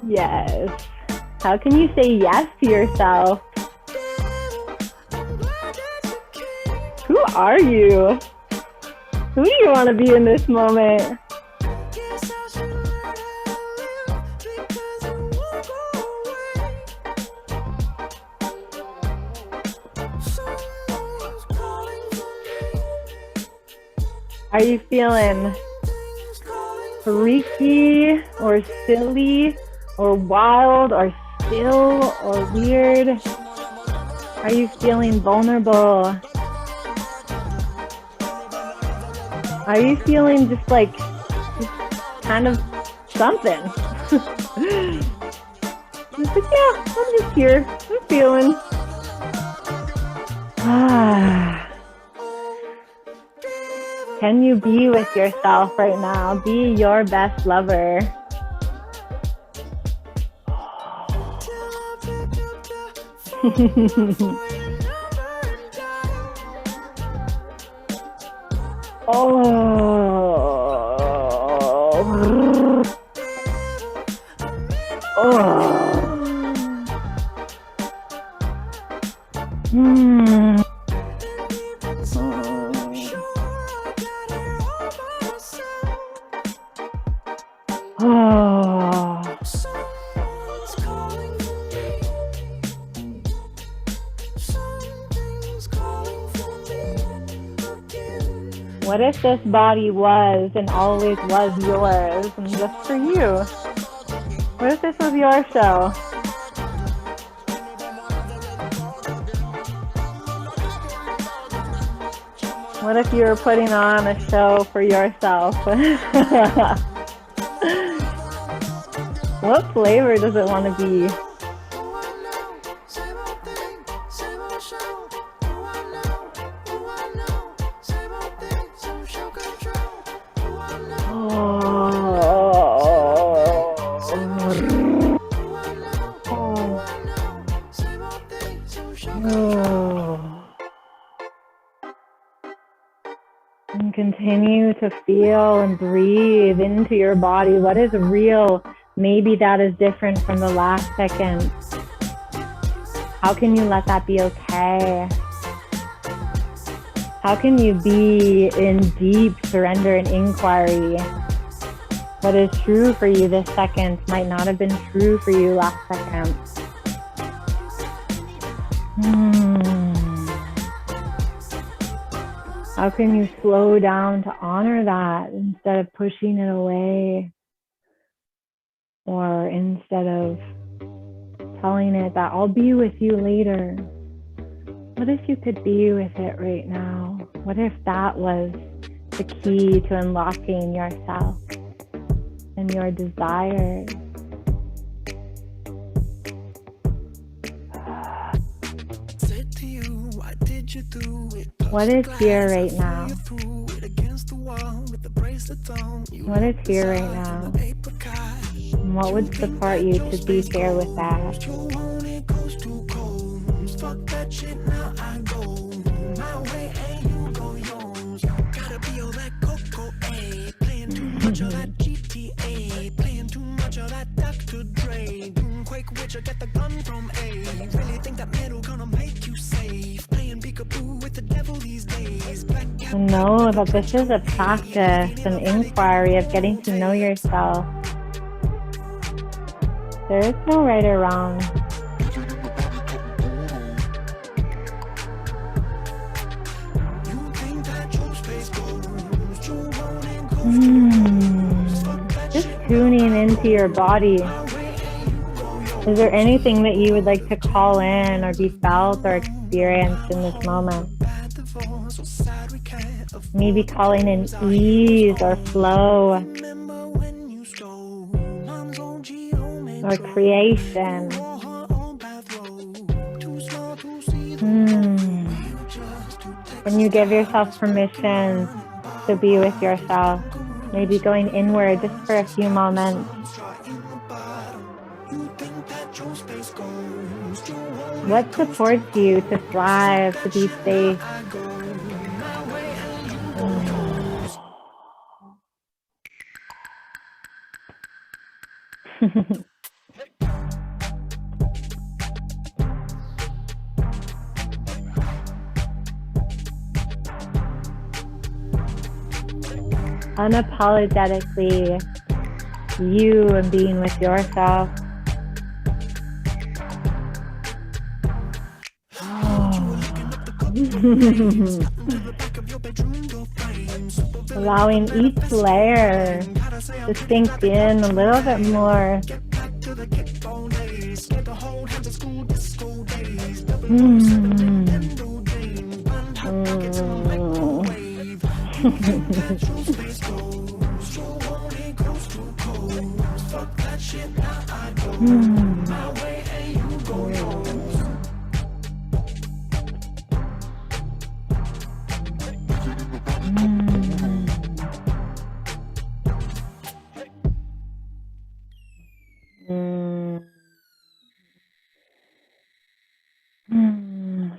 Yes. How can you say yes to yourself? Who are you? Who do you want to be in this moment? Are you feeling freaky or silly or wild or still or weird? Are you feeling vulnerable? Are you feeling just kind of something? Just like, yeah, I'm just here. I'm feeling. Can you be with yourself right now? Be your best lover. What if this body was and always was yours and just for you? What if this was your show? What if you were putting on a show for yourself? What flavor does it want to be? And continue to feel and breathe into your body. What is real? Maybe that is different from the last second. How can you let that be okay? How can you be in deep surrender and inquiry? What is true for you this second might not have been true for you last second. How can you slow down to honor that instead of pushing it away? Or instead of telling it that I'll be with you later? What if you could be with it right now? What if that was the key to unlocking yourself and your desires? What is here right now? What is here right now? And what would support you to be here with that? And know that this is a practice, an inquiry of getting to know yourself. There is no right or wrong. Just tuning into your body. Is there anything that you would like to call in or be felt or experienced in this moment? Maybe calling in ease or flow or creation. When you give yourself permission to be with yourself, maybe going inward just for a few moments. What supports you to thrive, to be safe? Unapologetically you and being with yourself. Allowing each layer to sink in a little bit more.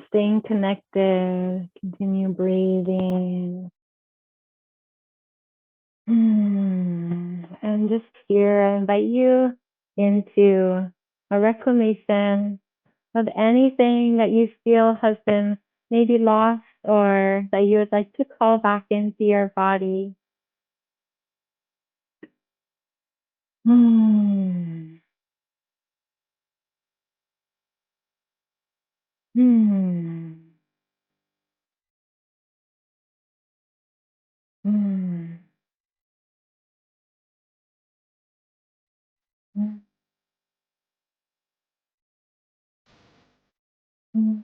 Staying connected, continue breathing. And just here, I invite you into a reclamation of anything that you feel has been maybe lost or that you would like to call back into your body. Hmm. Hmm. Hmm. Hmm.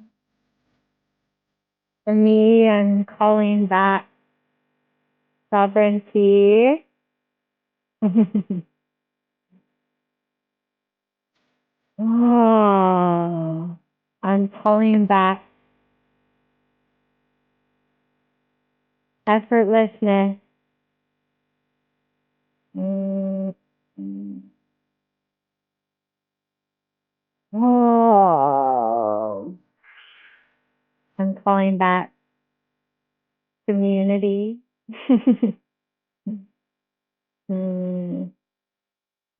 For me, I'm calling back sovereignty. Oh, I'm calling back effortlessness. Mm. Oh, I'm calling back community. Mm.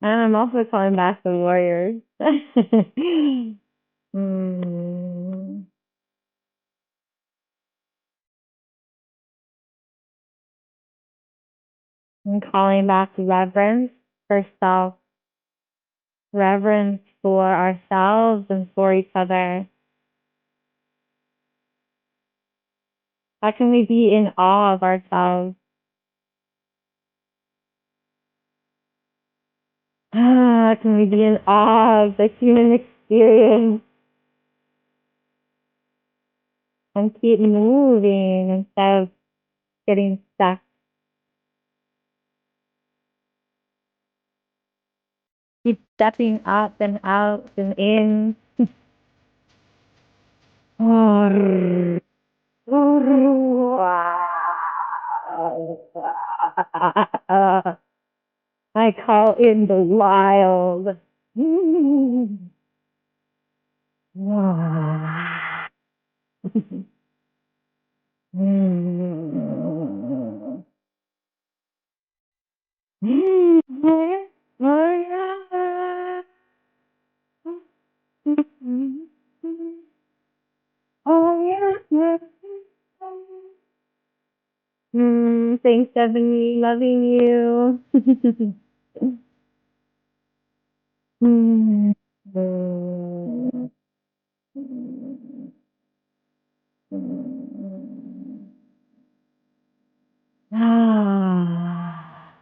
And I'm also calling back the warriors. Mm. I'm calling back reverence for self, reverence for ourselves and for each other. How can we be in awe of ourselves? How can we be in awe of the human experience and keep moving instead of getting stuck? Keep stepping up and out and in. I call in the wild. Oh yeah. Thanks, Stephanie. Loving you. Mm. Mm. Ah.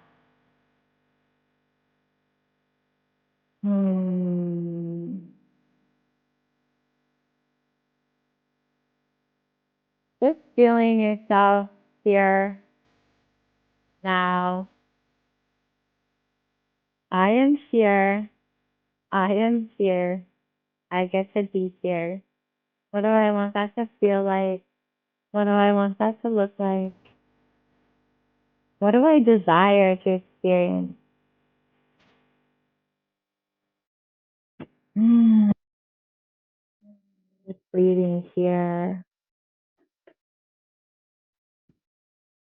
Hmm. Just feeling yourself here now. I am here. I am here. I get to be here. What do I want that to feel like? What do I want that to look like? What do I desire to experience? Mm. Just breathing here.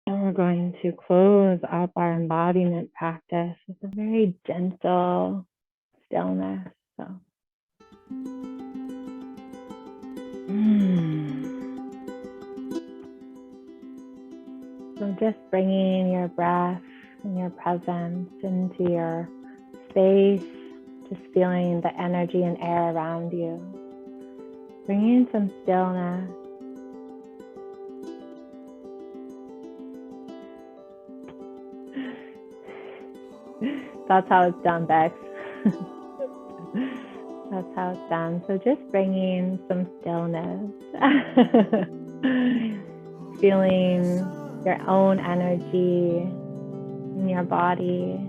And we're going to close up our embodiment practice with a very gentle stillness. So, so just bringing your breath and your presence into your space, just feeling the energy and air around you, bringing some stillness. That's how it's done, Bex. That's how it's done. So just bringing some stillness, feeling your own energy in your body.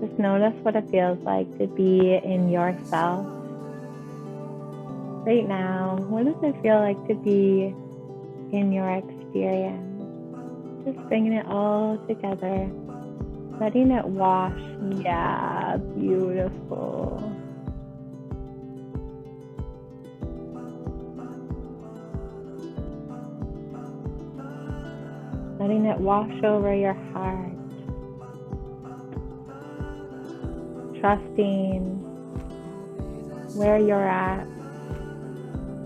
Just notice what it feels like to be in yourself right now. What does it feel like to be in your experience? Just bringing it all together, letting it wash. Yeah, beautiful. Letting it wash over your heart. Trusting where you're at.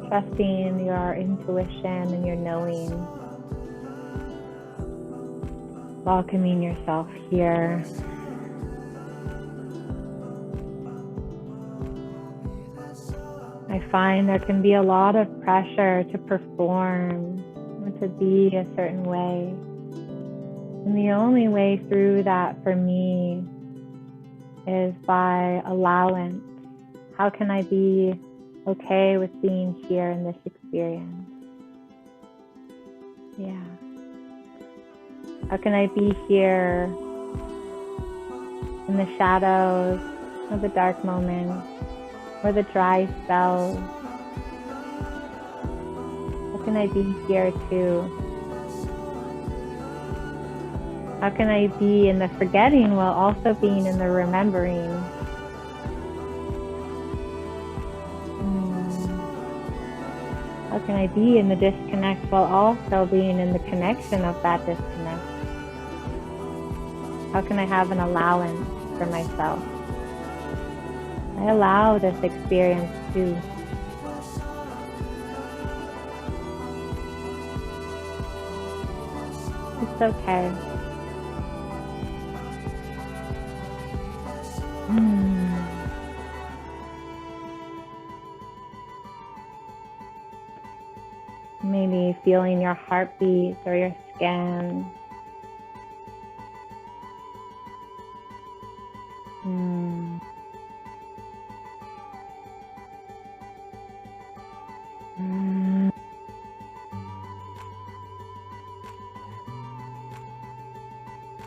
Trusting your intuition and your knowing. Welcoming yourself here. I find there can be a lot of pressure to perform or to be a certain way. And the only way through that for me is by allowance. How can I be okay with being here in this experience? Yeah. How can I be here in the shadows of the dark moments or the dry spells? How can I be here too? How can I be in the forgetting while also being in the remembering? How can I be in the disconnect while also being in the connection of that disconnect? How can I have an allowance for myself? I allow this experience too. It's okay. Maybe feeling your heartbeat or your skin.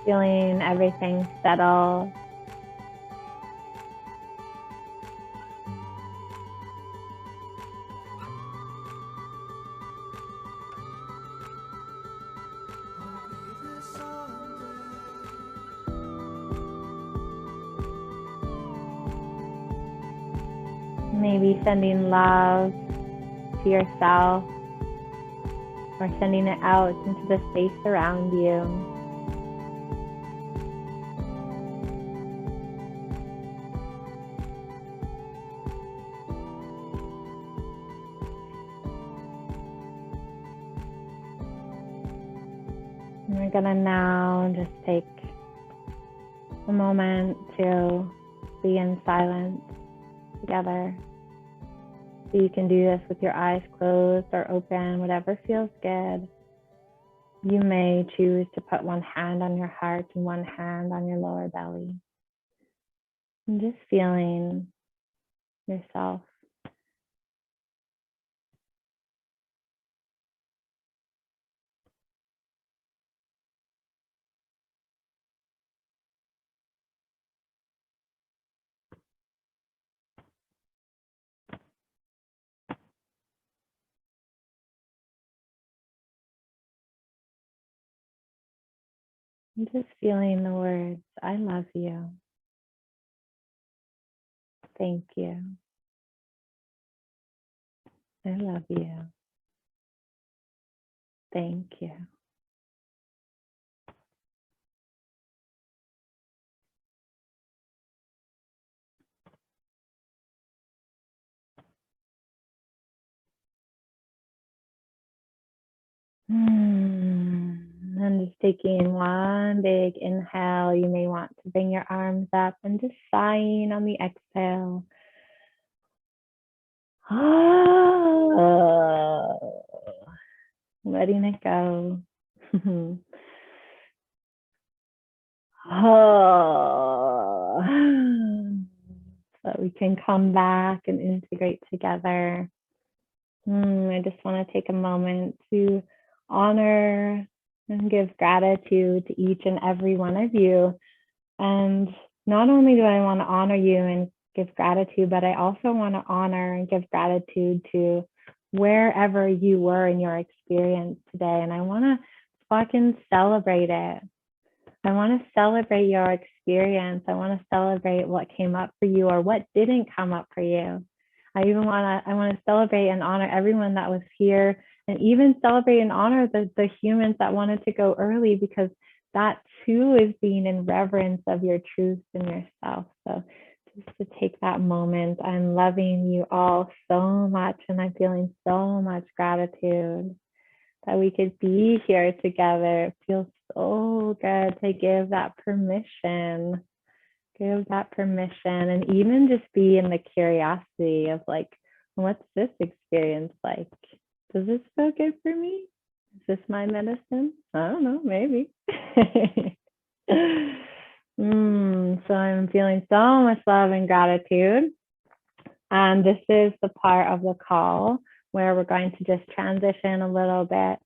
Feeling everything settle. Maybe sending love to yourself or sending it out into the space around you. And we're gonna now just take a moment to be in silence together. So you can do this with your eyes closed or open, whatever feels good. You may choose to put one hand on your heart and one hand on your lower belly. And just feeling yourself. And just feeling the words, I love you. Thank you. I love you. Thank you. And just taking one big inhale. You may want to bring your arms up and just sighing on the exhale. Letting it go. So we can come back and integrate together. I just want to take a moment to honor and give gratitude to each and every one of you. And not only do I want to honor you and give gratitude, but I also want to honor and give gratitude to wherever you were in your experience today. And I want to fucking celebrate it. I want to celebrate your experience. I want to celebrate what came up for you or what didn't come up for you. I want to celebrate and honor everyone that was here, and even celebrate and honor the humans that wanted to go early, because that too is being in reverence of your truth and yourself. So just to take that moment, I'm loving you all so much, and I'm feeling so much gratitude that we could be here together. It feels so good to give that permission. Give that permission, and even just be in the curiosity of like, what's this experience like? Does this feel good for me? Is this my medicine? I don't know, maybe. So I'm feeling so much love and gratitude. And this is the part of the call where we're going to just transition a little bit,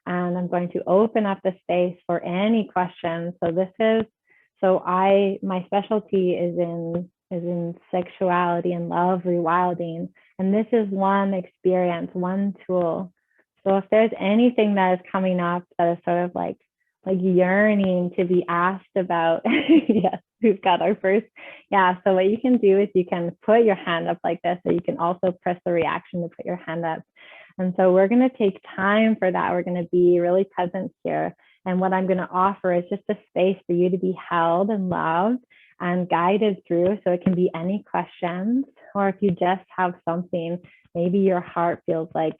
and I'm going to open up the space for any questions. My specialty is in sexuality and love rewilding, and this is one experience, one tool. So if there's anything that is coming up that is sort of like yearning to be asked about, yes, we've got our first. Yeah, so what you can do is you can put your hand up like this, or you can also press the reaction to put your hand up. And so we're going to take time for that. We're going to be really present here. And what I'm going to offer is just a space for you to be held and loved and guided through. So it can be any questions, or if you just have something, maybe your heart feels like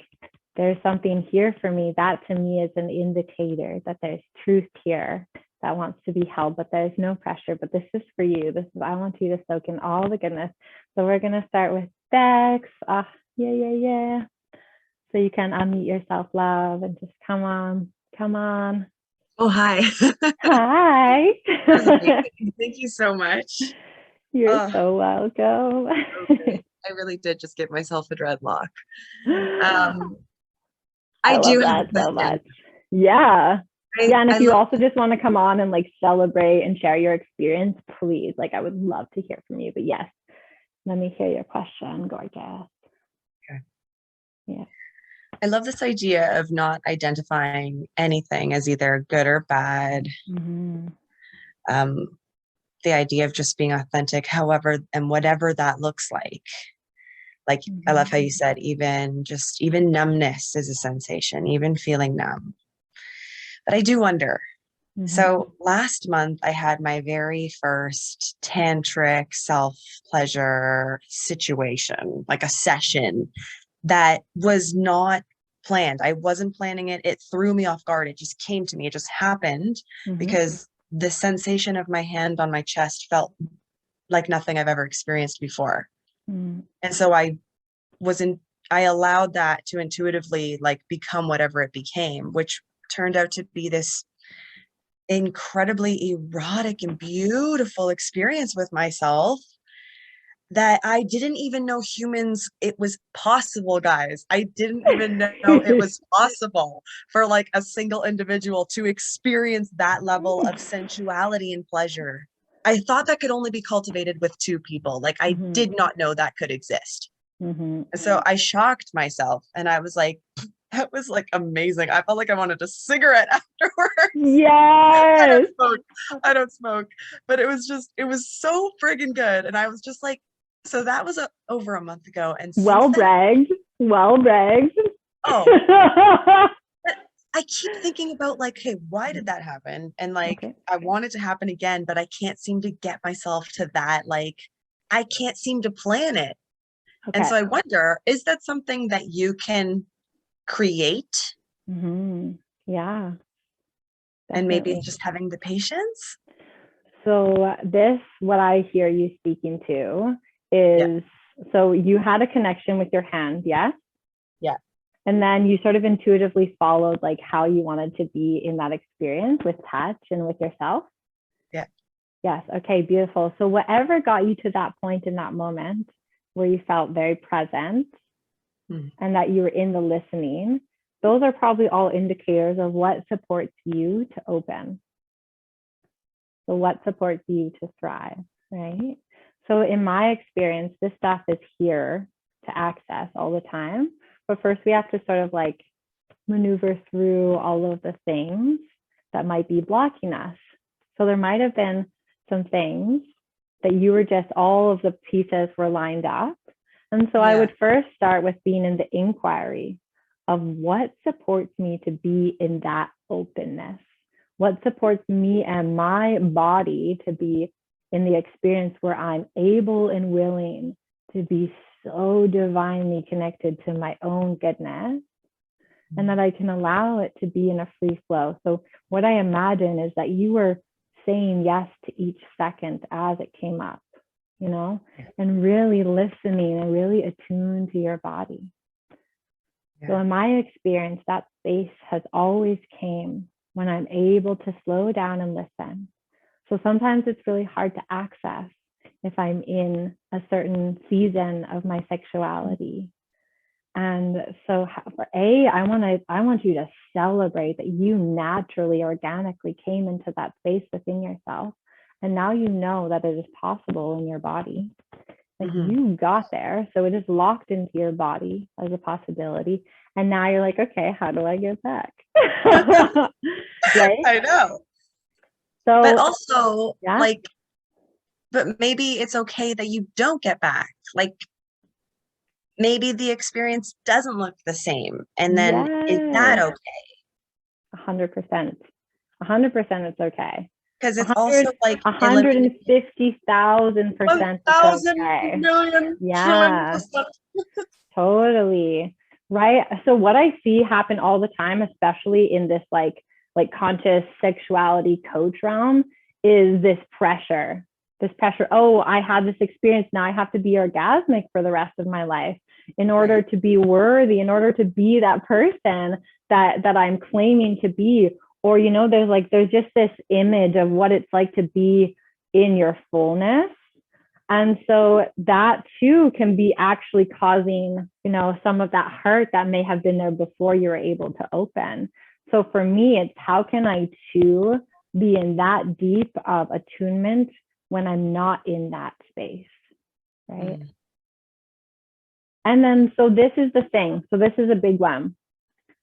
there's something here for me. That to me is an indicator that there's truth here that wants to be held, but there's no pressure. But this is for you. I want you to soak in all the goodness. So we're going to start with Bex. Yeah. So you can unmute yourself, love, and just come on. Oh, hi. Hi. Thank you so much. You're so welcome. Okay. I really did just get myself a dreadlock. I do love have a that so question. much. Yeah. And if I you love, also just want to come on and like celebrate and share your experience, please. Like, I would love to hear from you. But yes, let me hear your question, gorgeous. okay. Yeah. I love this idea of not identifying anything as either good or bad. Mm-hmm. The idea of just being authentic, however, and whatever that looks like. Like, I love how you said, even numbness is a sensation, even feeling numb. But I do wonder. So last month, I had my very first tantric self-pleasure situation, like a session that was not planned. I wasn't planning it. It threw me off guard. It just came to me. It just happened because the sensation of my hand on my chest felt like nothing I've ever experienced before. And so I allowed that to intuitively like become whatever it became, which turned out to be this incredibly erotic and beautiful experience with myself that I didn't even know it was possible, guys. I didn't even know it was possible for like a single individual to experience that level of sensuality and pleasure. I thought that could only be cultivated with two people. Like, I did not know that could exist. And so I shocked myself, and I was like, that was like amazing. I felt like I wanted a cigarette afterwards. Yes. I don't smoke, but it was so friggin' good. And I was just like, so that was over a month ago. And Well bragged. Oh, I keep thinking about like, hey, why did that happen? And like, I want it to happen again, but I can't seem to get myself to that. Like, I can't seem to plan it. And so I wonder, is that something that you can create? Yeah, And maybe it's definitely. just having the patience. So this, what I hear you speaking to Yeah. is, so you had a connection with your hand, yes? Yeah. And then you sort of intuitively followed like how you wanted to be in that experience with touch and with yourself. Yeah. Yes. Okay, beautiful. So whatever got you to that point in that moment where you felt very present and that you were in the listening, those are probably all indicators of what supports you to open. So what supports you to thrive, right? So in my experience, this stuff is here to access all the time. But first we have to sort of like maneuver through all of the things that might be blocking us. So there might have been some things that you were just, all of the pieces were lined up. And so I would first start with being in the inquiry of what supports me to be in that openness. What supports me and my body to be in the experience where I'm able and willing to be so divinely connected to my own goodness, and that I can allow it to be in a free flow. So what I imagine is that you were saying yes to each second as it came up, you know, and really listening and really attuned to your body. So in my experience, that space has always came when I'm able to slow down and listen. So sometimes it's really hard to access if I'm in a certain season of my sexuality. And so for I want you to celebrate that you naturally, organically came into that space within yourself. And now you know that it is possible in your body. Like you got there. So it is locked into your body as a possibility. And now you're like, okay, how do I get back? Right? I know. So, but also yeah. like, but maybe it's okay that you don't get back. Like maybe the experience doesn't look the same. And then is that Yes. okay? 100%. 100% it's okay. Because it's 100, also like eliminating 150,000% it's 1,000 okay. million trillion Yeah, percent. totally. Right. So what I see happen all the time, especially in this like conscious sexuality coach realm, is this pressure. This pressure. Oh, I had this experience. Now I have to be orgasmic for the rest of my life in order to be worthy, in order to be that person that I'm claiming to be. Or, you know, there's just this image of what it's like to be in your fullness. And so that too can be actually causing, you know, some of that hurt that may have been there before you were able to open. So for me, it's how can I too be in that deep of attunement when I'm not in that space, right? And then, so this is the thing. So this is a big one.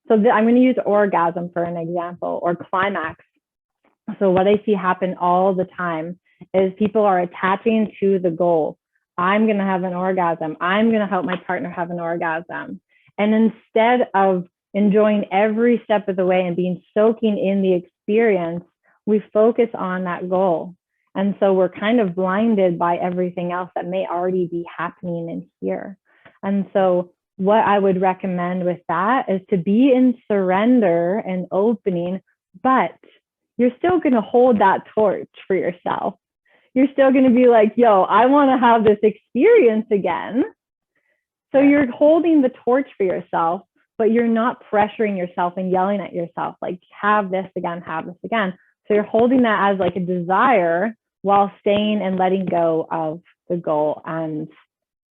So I'm going to use orgasm for an example, or climax. So what I see happen all the time is people are attaching to the goal. I'm going to have an orgasm. I'm going to help my partner have an orgasm. And instead of enjoying every step of the way and being soaking in the experience, we focus on that goal. And so we're kind of blinded by everything else that may already be happening in here. And so what I would recommend with that is to be in surrender and opening, but you're still going to hold that torch for yourself. You're still going to be like, yo, I want to have this experience again. So you're holding the torch for yourself, but you're not pressuring yourself and yelling at yourself, like, have this again, have this again. So you're holding that as like a desire while staying and letting go of the goal. And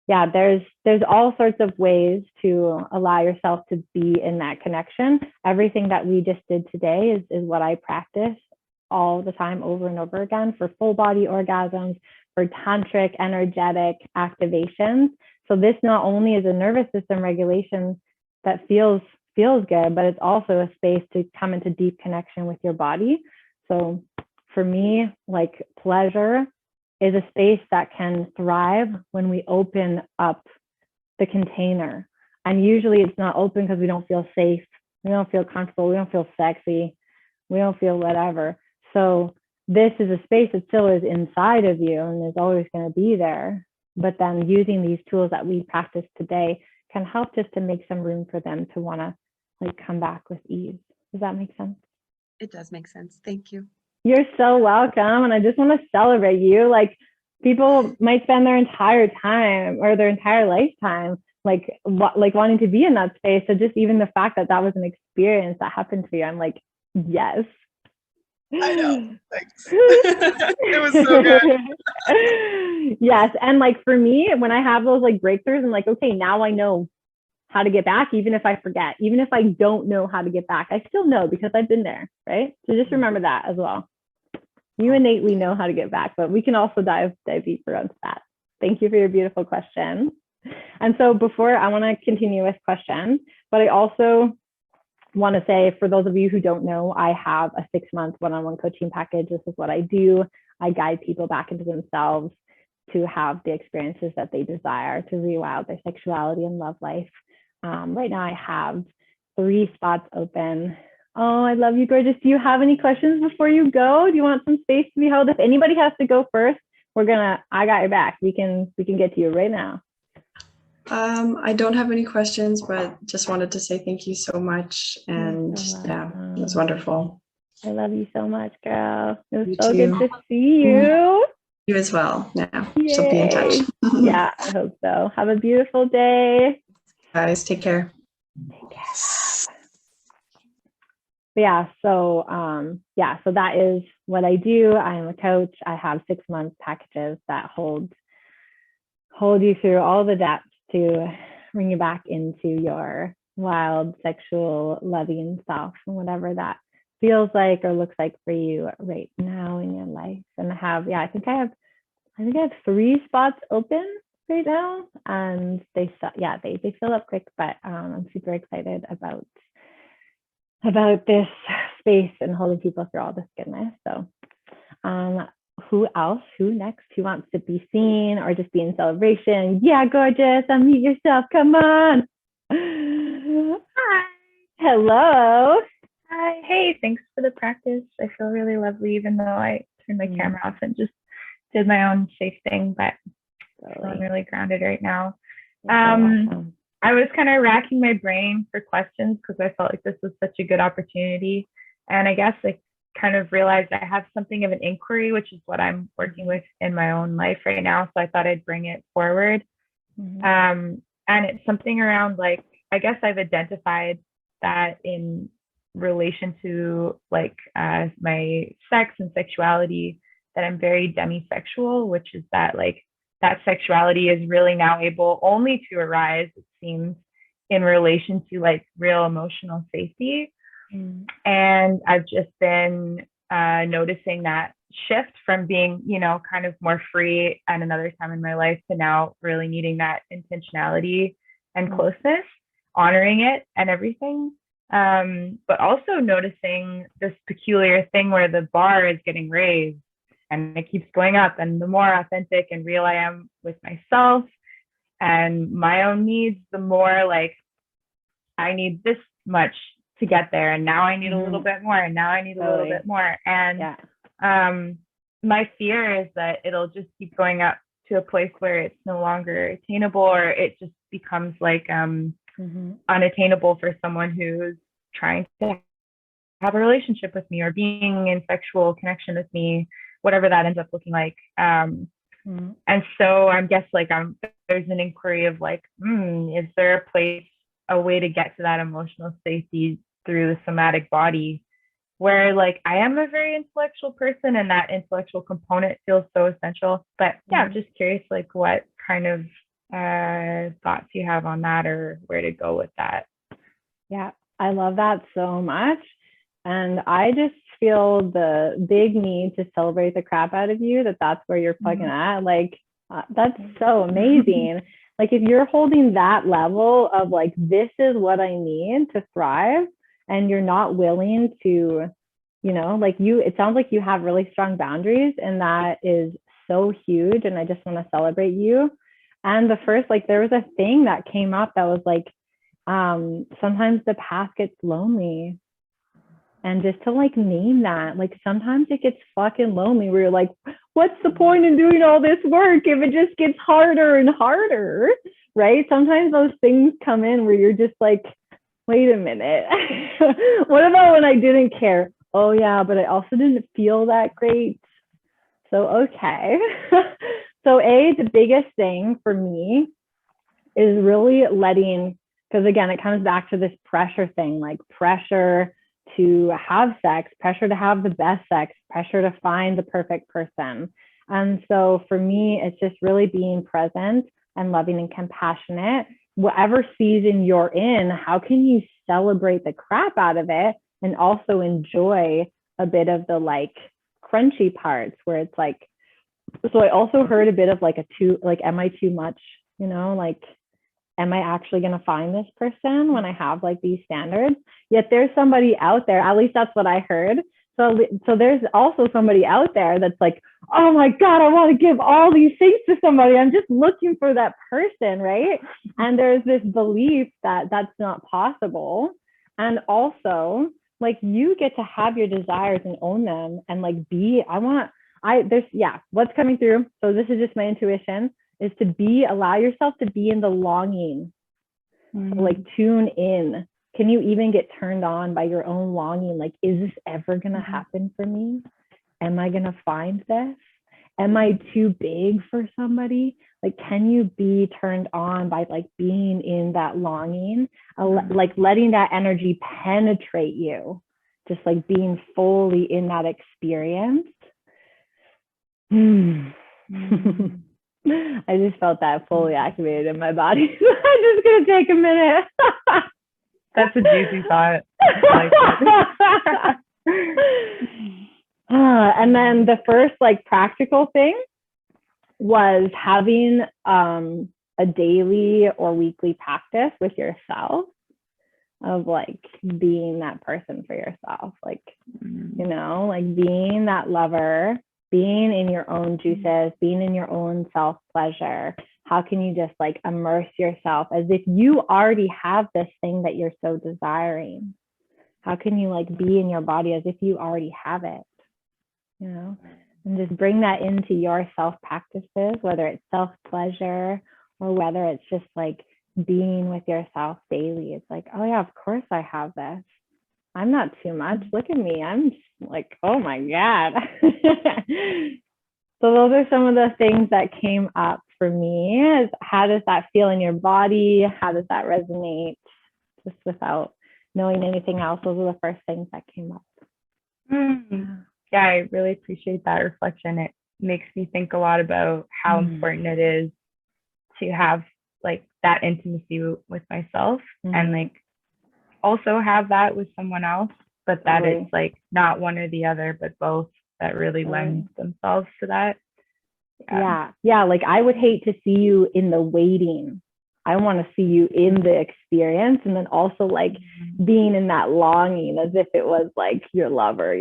yeah, there's all sorts of ways to allow yourself to be in that connection. Everything that we just did today is what I practice all the time, over and over again, for full body orgasms, for tantric energetic activations. So this not only is a nervous system regulation that feels good, but it's also a space to come into deep connection with your body. So for me, like, pleasure is a space that can thrive when we open up the container. And usually it's not open because we don't feel safe, we don't feel comfortable, we don't feel sexy, we don't feel whatever. So this is a space that still is inside of you and is always going to be there. But then using these tools that we practice today can help just to make some room for them to want to like come back with ease, Does that make sense? It does make sense. Thank you. You're so welcome. And I just want to celebrate you. Like, people might spend their entire time or their entire lifetime like wanting to be in that space. So just even the fact that that was an experience that happened for you, I'm like, yes. I know. Thanks. It was so good. Yes. And like for me, when I have those like breakthroughs, I'm like, okay, now I know how to get back, even if I forget, even if I don't know how to get back, I still know because I've been there, right? So just remember that as well. You innately know how to get back, but we can also dive deeper into that. Thank you for your beautiful question. And so before, I want to continue with questions, but I also want to say, for those of you who don't know, I have a 6-month one-on-one coaching package. This is what I do. I guide people back into themselves to have the experiences that they desire, to rewild their sexuality and love life. Right now I have 3 spots open. Oh, I love you, gorgeous. Do you have any questions before you go? Do you want some space to be held? If anybody has to go first, I got your back. We can get to you right now. I don't have any questions, but just wanted to say thank you so much. And yeah, it was wonderful. I love you so much, girl. It was You so too. good to see you. You as well. Yeah, Yay. she'll be in touch. Yeah, I hope so. Have a beautiful day. Guys, take care. Take care. Yeah, so that is what I do. I am a coach. I have 6-month packages that hold you through all the depths to bring you back into your wild, sexual, loving self, and whatever that feels like or looks like for you right now in your life. And I think I have 3 spots open right now, and they fill up quick, but I'm super excited about this space and holding people through all this goodness. So who next? Who wants to be seen or just be in celebration? Yeah, gorgeous. Unmute yourself. Come on. Hi. Hello. Hi. Hey, thanks for the practice. I feel really lovely, even though I turned my camera off and just did my own safe thing, but I'm really grounded right now. Awesome. I was kind of racking my brain for questions because I felt like this was such a good opportunity. And I guess I kind of realized I have something of an inquiry, which is what I'm working with in my own life right now. So I thought I'd bring it forward. And it's something around, like, I guess I've identified that in relation to like my sex and sexuality, that I'm very demisexual, which is that like that sexuality is really now able only to arise, it seems, in relation to like real emotional safety. And I've just been noticing that shift from being, kind of more free at another time in my life to now really needing that intentionality and closeness, honoring it and everything. But also noticing this peculiar thing where the bar is getting raised and it keeps going up, and the more authentic and real I am with myself and my own needs, the more like I need this much to get there, and now I need a little bit more, and now I need a little bit more. And my fear is that it'll just keep going up to a place where it's no longer attainable, or it just becomes like unattainable for someone who's trying to have a relationship with me or being in sexual connection with me, whatever that ends up looking like. And so I guess like there's an inquiry of like, is there a place, a way to get to that emotional safety through the somatic body, where like I am a very intellectual person and that intellectual component feels so essential. But yeah, I'm just curious like what kind of thoughts you have on that, or where to go with that. Yeah, I love that so much. And I just feel the big need to celebrate the crap out of you, that's where you're plugging at. Like, that's so amazing. Like, if you're holding that level of like, this is what I need to thrive, and you're not willing to, like it sounds like you have really strong boundaries, and that is so huge. And I just want to celebrate you. And the first, like, there was a thing that came up that was like, sometimes the path gets lonely. And just to like name that, like sometimes it gets fucking lonely where you're like, what's the point in doing all this work if it just gets harder and harder, right? Sometimes those things come in where you're just like, wait a minute. What about when I didn't care? Oh yeah, but I also didn't feel that great. So, okay. So the biggest thing for me is really letting, because again, it comes back to this pressure thing, like pressure to have sex, pressure to have the best sex, pressure to find the perfect person. And so for me, it's just really being present and loving and compassionate. Whatever season you're in, how can you celebrate the crap out of it and also enjoy a bit of the like crunchy parts where it's like, so I also heard a bit of like am I too much, like, am I actually going to find this person when I have like these standards? Yet there's somebody out there, at least that's what I heard. So there's also somebody out there that's like, oh my God, I want to give all these things to somebody. I'm just looking for that person, right? And there's this belief that that's not possible. And also, like, you get to have your desires and own them and like what's coming through. So this is just my intuition, is to allow yourself to be in the longing. So like tune in. Can you even get turned on by your own longing? Like, is this ever going to happen for me? Am I going to find this? Am I too big for somebody? Like, can you be turned on by like being in that longing, like letting that energy penetrate you, just like being fully in that experience? I just felt that fully activated in my body. I'm just going to take a minute. That's a juicy thought. And then the first like practical thing was having a daily or weekly practice with yourself of like being that person for yourself, like, like being that lover, being in your own juices, being in your own self pleasure. How can you just like immerse yourself as if you already have this thing that you're so desiring? How can you like be in your body as if you already have it, and just bring that into your self practices, whether it's self pleasure or whether it's just like being with yourself daily. It's like, oh yeah, of course I have this. I'm not too much. Look at me. I'm like, oh my God. So those are some of the things that came up for me. Is how does that feel in your body? How does that resonate? Just without knowing anything else, those are the first things that came up. Yeah, I really appreciate that reflection. It makes me think a lot about how important it is to have like that intimacy with myself and like also have that with someone else, but that it's like not one or the other, but both that really lend themselves to that. Yeah. Like I would hate to see you in the waiting. I want to see you in the experience, and then also like being in that longing as if it was like your lover, I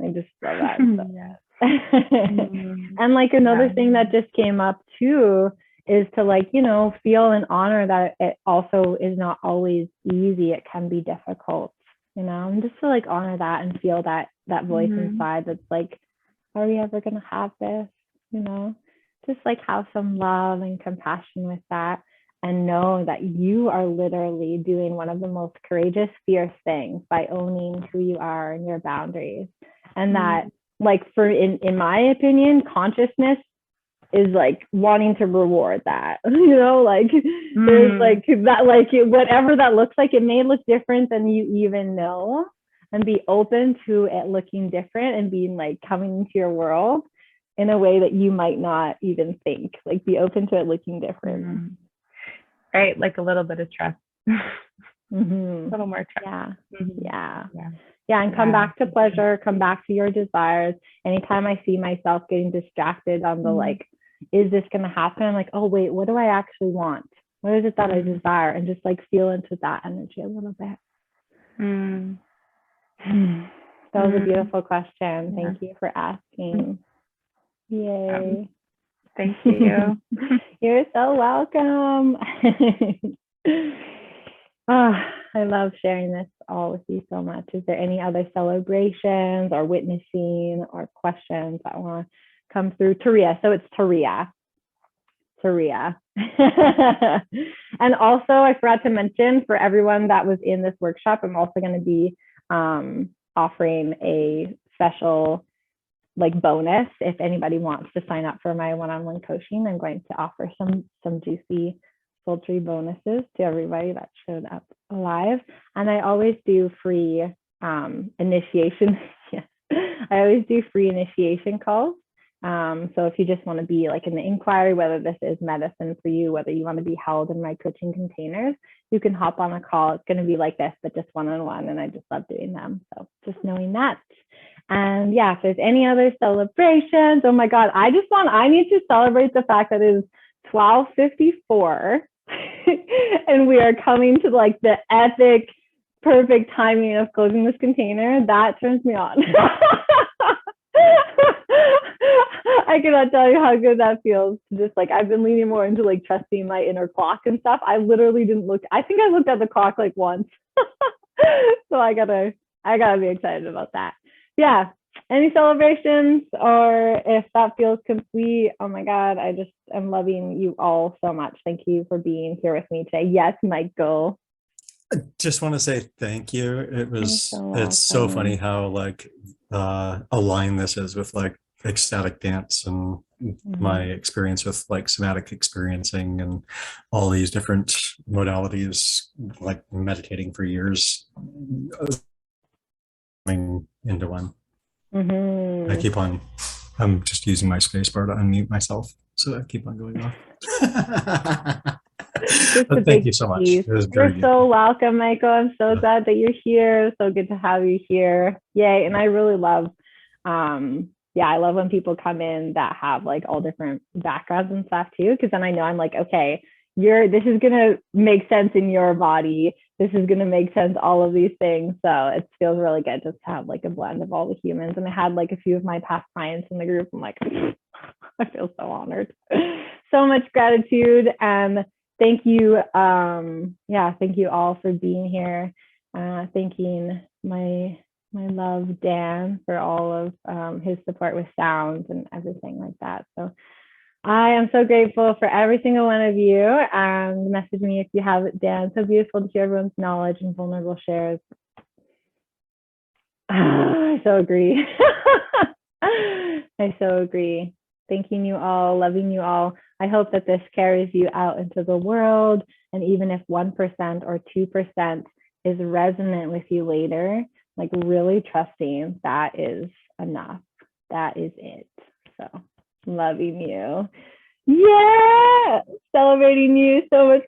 just love that. And like another thing that just came up too is to like, feel and honor that it also is not always easy. It can be difficult, and just to like honor that and feel that voice inside that's like, are we ever going to have this? Just like have some love and compassion with that, and know that you are literally doing one of the most courageous, fierce things by owning who you are and your boundaries. And that, like, in my opinion, consciousness is like wanting to reward that, like there's like that, like whatever that looks like, it may look different than you even know, and be open to it looking different and being like coming into your world in a way that you might not even think, like be open to it looking different. Right, like a little bit of trust. A little more trust. And come back to pleasure, come back to your desires. Anytime I see myself getting distracted on the like, is this going to happen? I'm like, oh wait, what do I actually want? What is it that I desire? And just like feel into that energy a little bit. That was a beautiful question. Thank you for asking. Yay. Thank you. You're so welcome. I love sharing this all with you so much. Is there any other celebrations or witnessing or questions that want to come through? Taria. So it's Taria. Saria. And also, I forgot to mention, for everyone that was in this workshop, I'm also going to be offering a special like bonus. If anybody wants to sign up for my one-on-one coaching, I'm going to offer some juicy, sultry bonuses to everybody that showed up live. And I always do free initiation. I always do free initiation calls. So if you just want to be like in the inquiry, whether this is medicine for you, whether you want to be held in my coaching containers, you can hop on a call. It's going to be like this, but just one-on-one. And I just love doing them. So just knowing that. And yeah, if there's any other celebrations, oh my God, I need to celebrate the fact that it is 12:54 and we are coming to like the epic, perfect timing of closing this container. That turns me on. I cannot tell you how good that feels. Just like, I've been leaning more into like trusting my inner clock and stuff. I literally didn't look, I think I looked at the clock like once. So I gotta be excited about that. Yeah. Any celebrations, or if that feels complete, oh my God, I just am loving you all so much. Thank you for being here with me today. Yes, Michael. I just want to say thank you. It's so funny how like aligned this is with like ecstatic dance and my experience with like somatic experiencing and all these different modalities, like meditating for years, coming into one. I'm just using my space bar to unmute myself, so I keep on going off. But thank you so much. You're so welcome, Michael. I'm so glad that you're here. So good to have you here. Yay. And I really love, I love when people come in that have like all different backgrounds and stuff too, because then I know I'm like, okay, this is going to make sense in your body. This is going to make sense, all of these things. So it feels really good just to have like a blend of all the humans. And I had like a few of my past clients in the group. I'm like, I feel so honored. So much gratitude. And thank you. Thank you all for being here. Thanking my love, Dan, for all of his support with sounds and everything like that. So I am so grateful for every single one of you. And message me if you have it, Dan. So beautiful to hear everyone's knowledge and vulnerable shares. I so agree. I so agree. Thanking you all, loving you all. I hope that this carries you out into the world. And even if 1% or 2% is resonant with you later, like really trusting that is enough. That is it. So loving you. Yeah, celebrating you so much.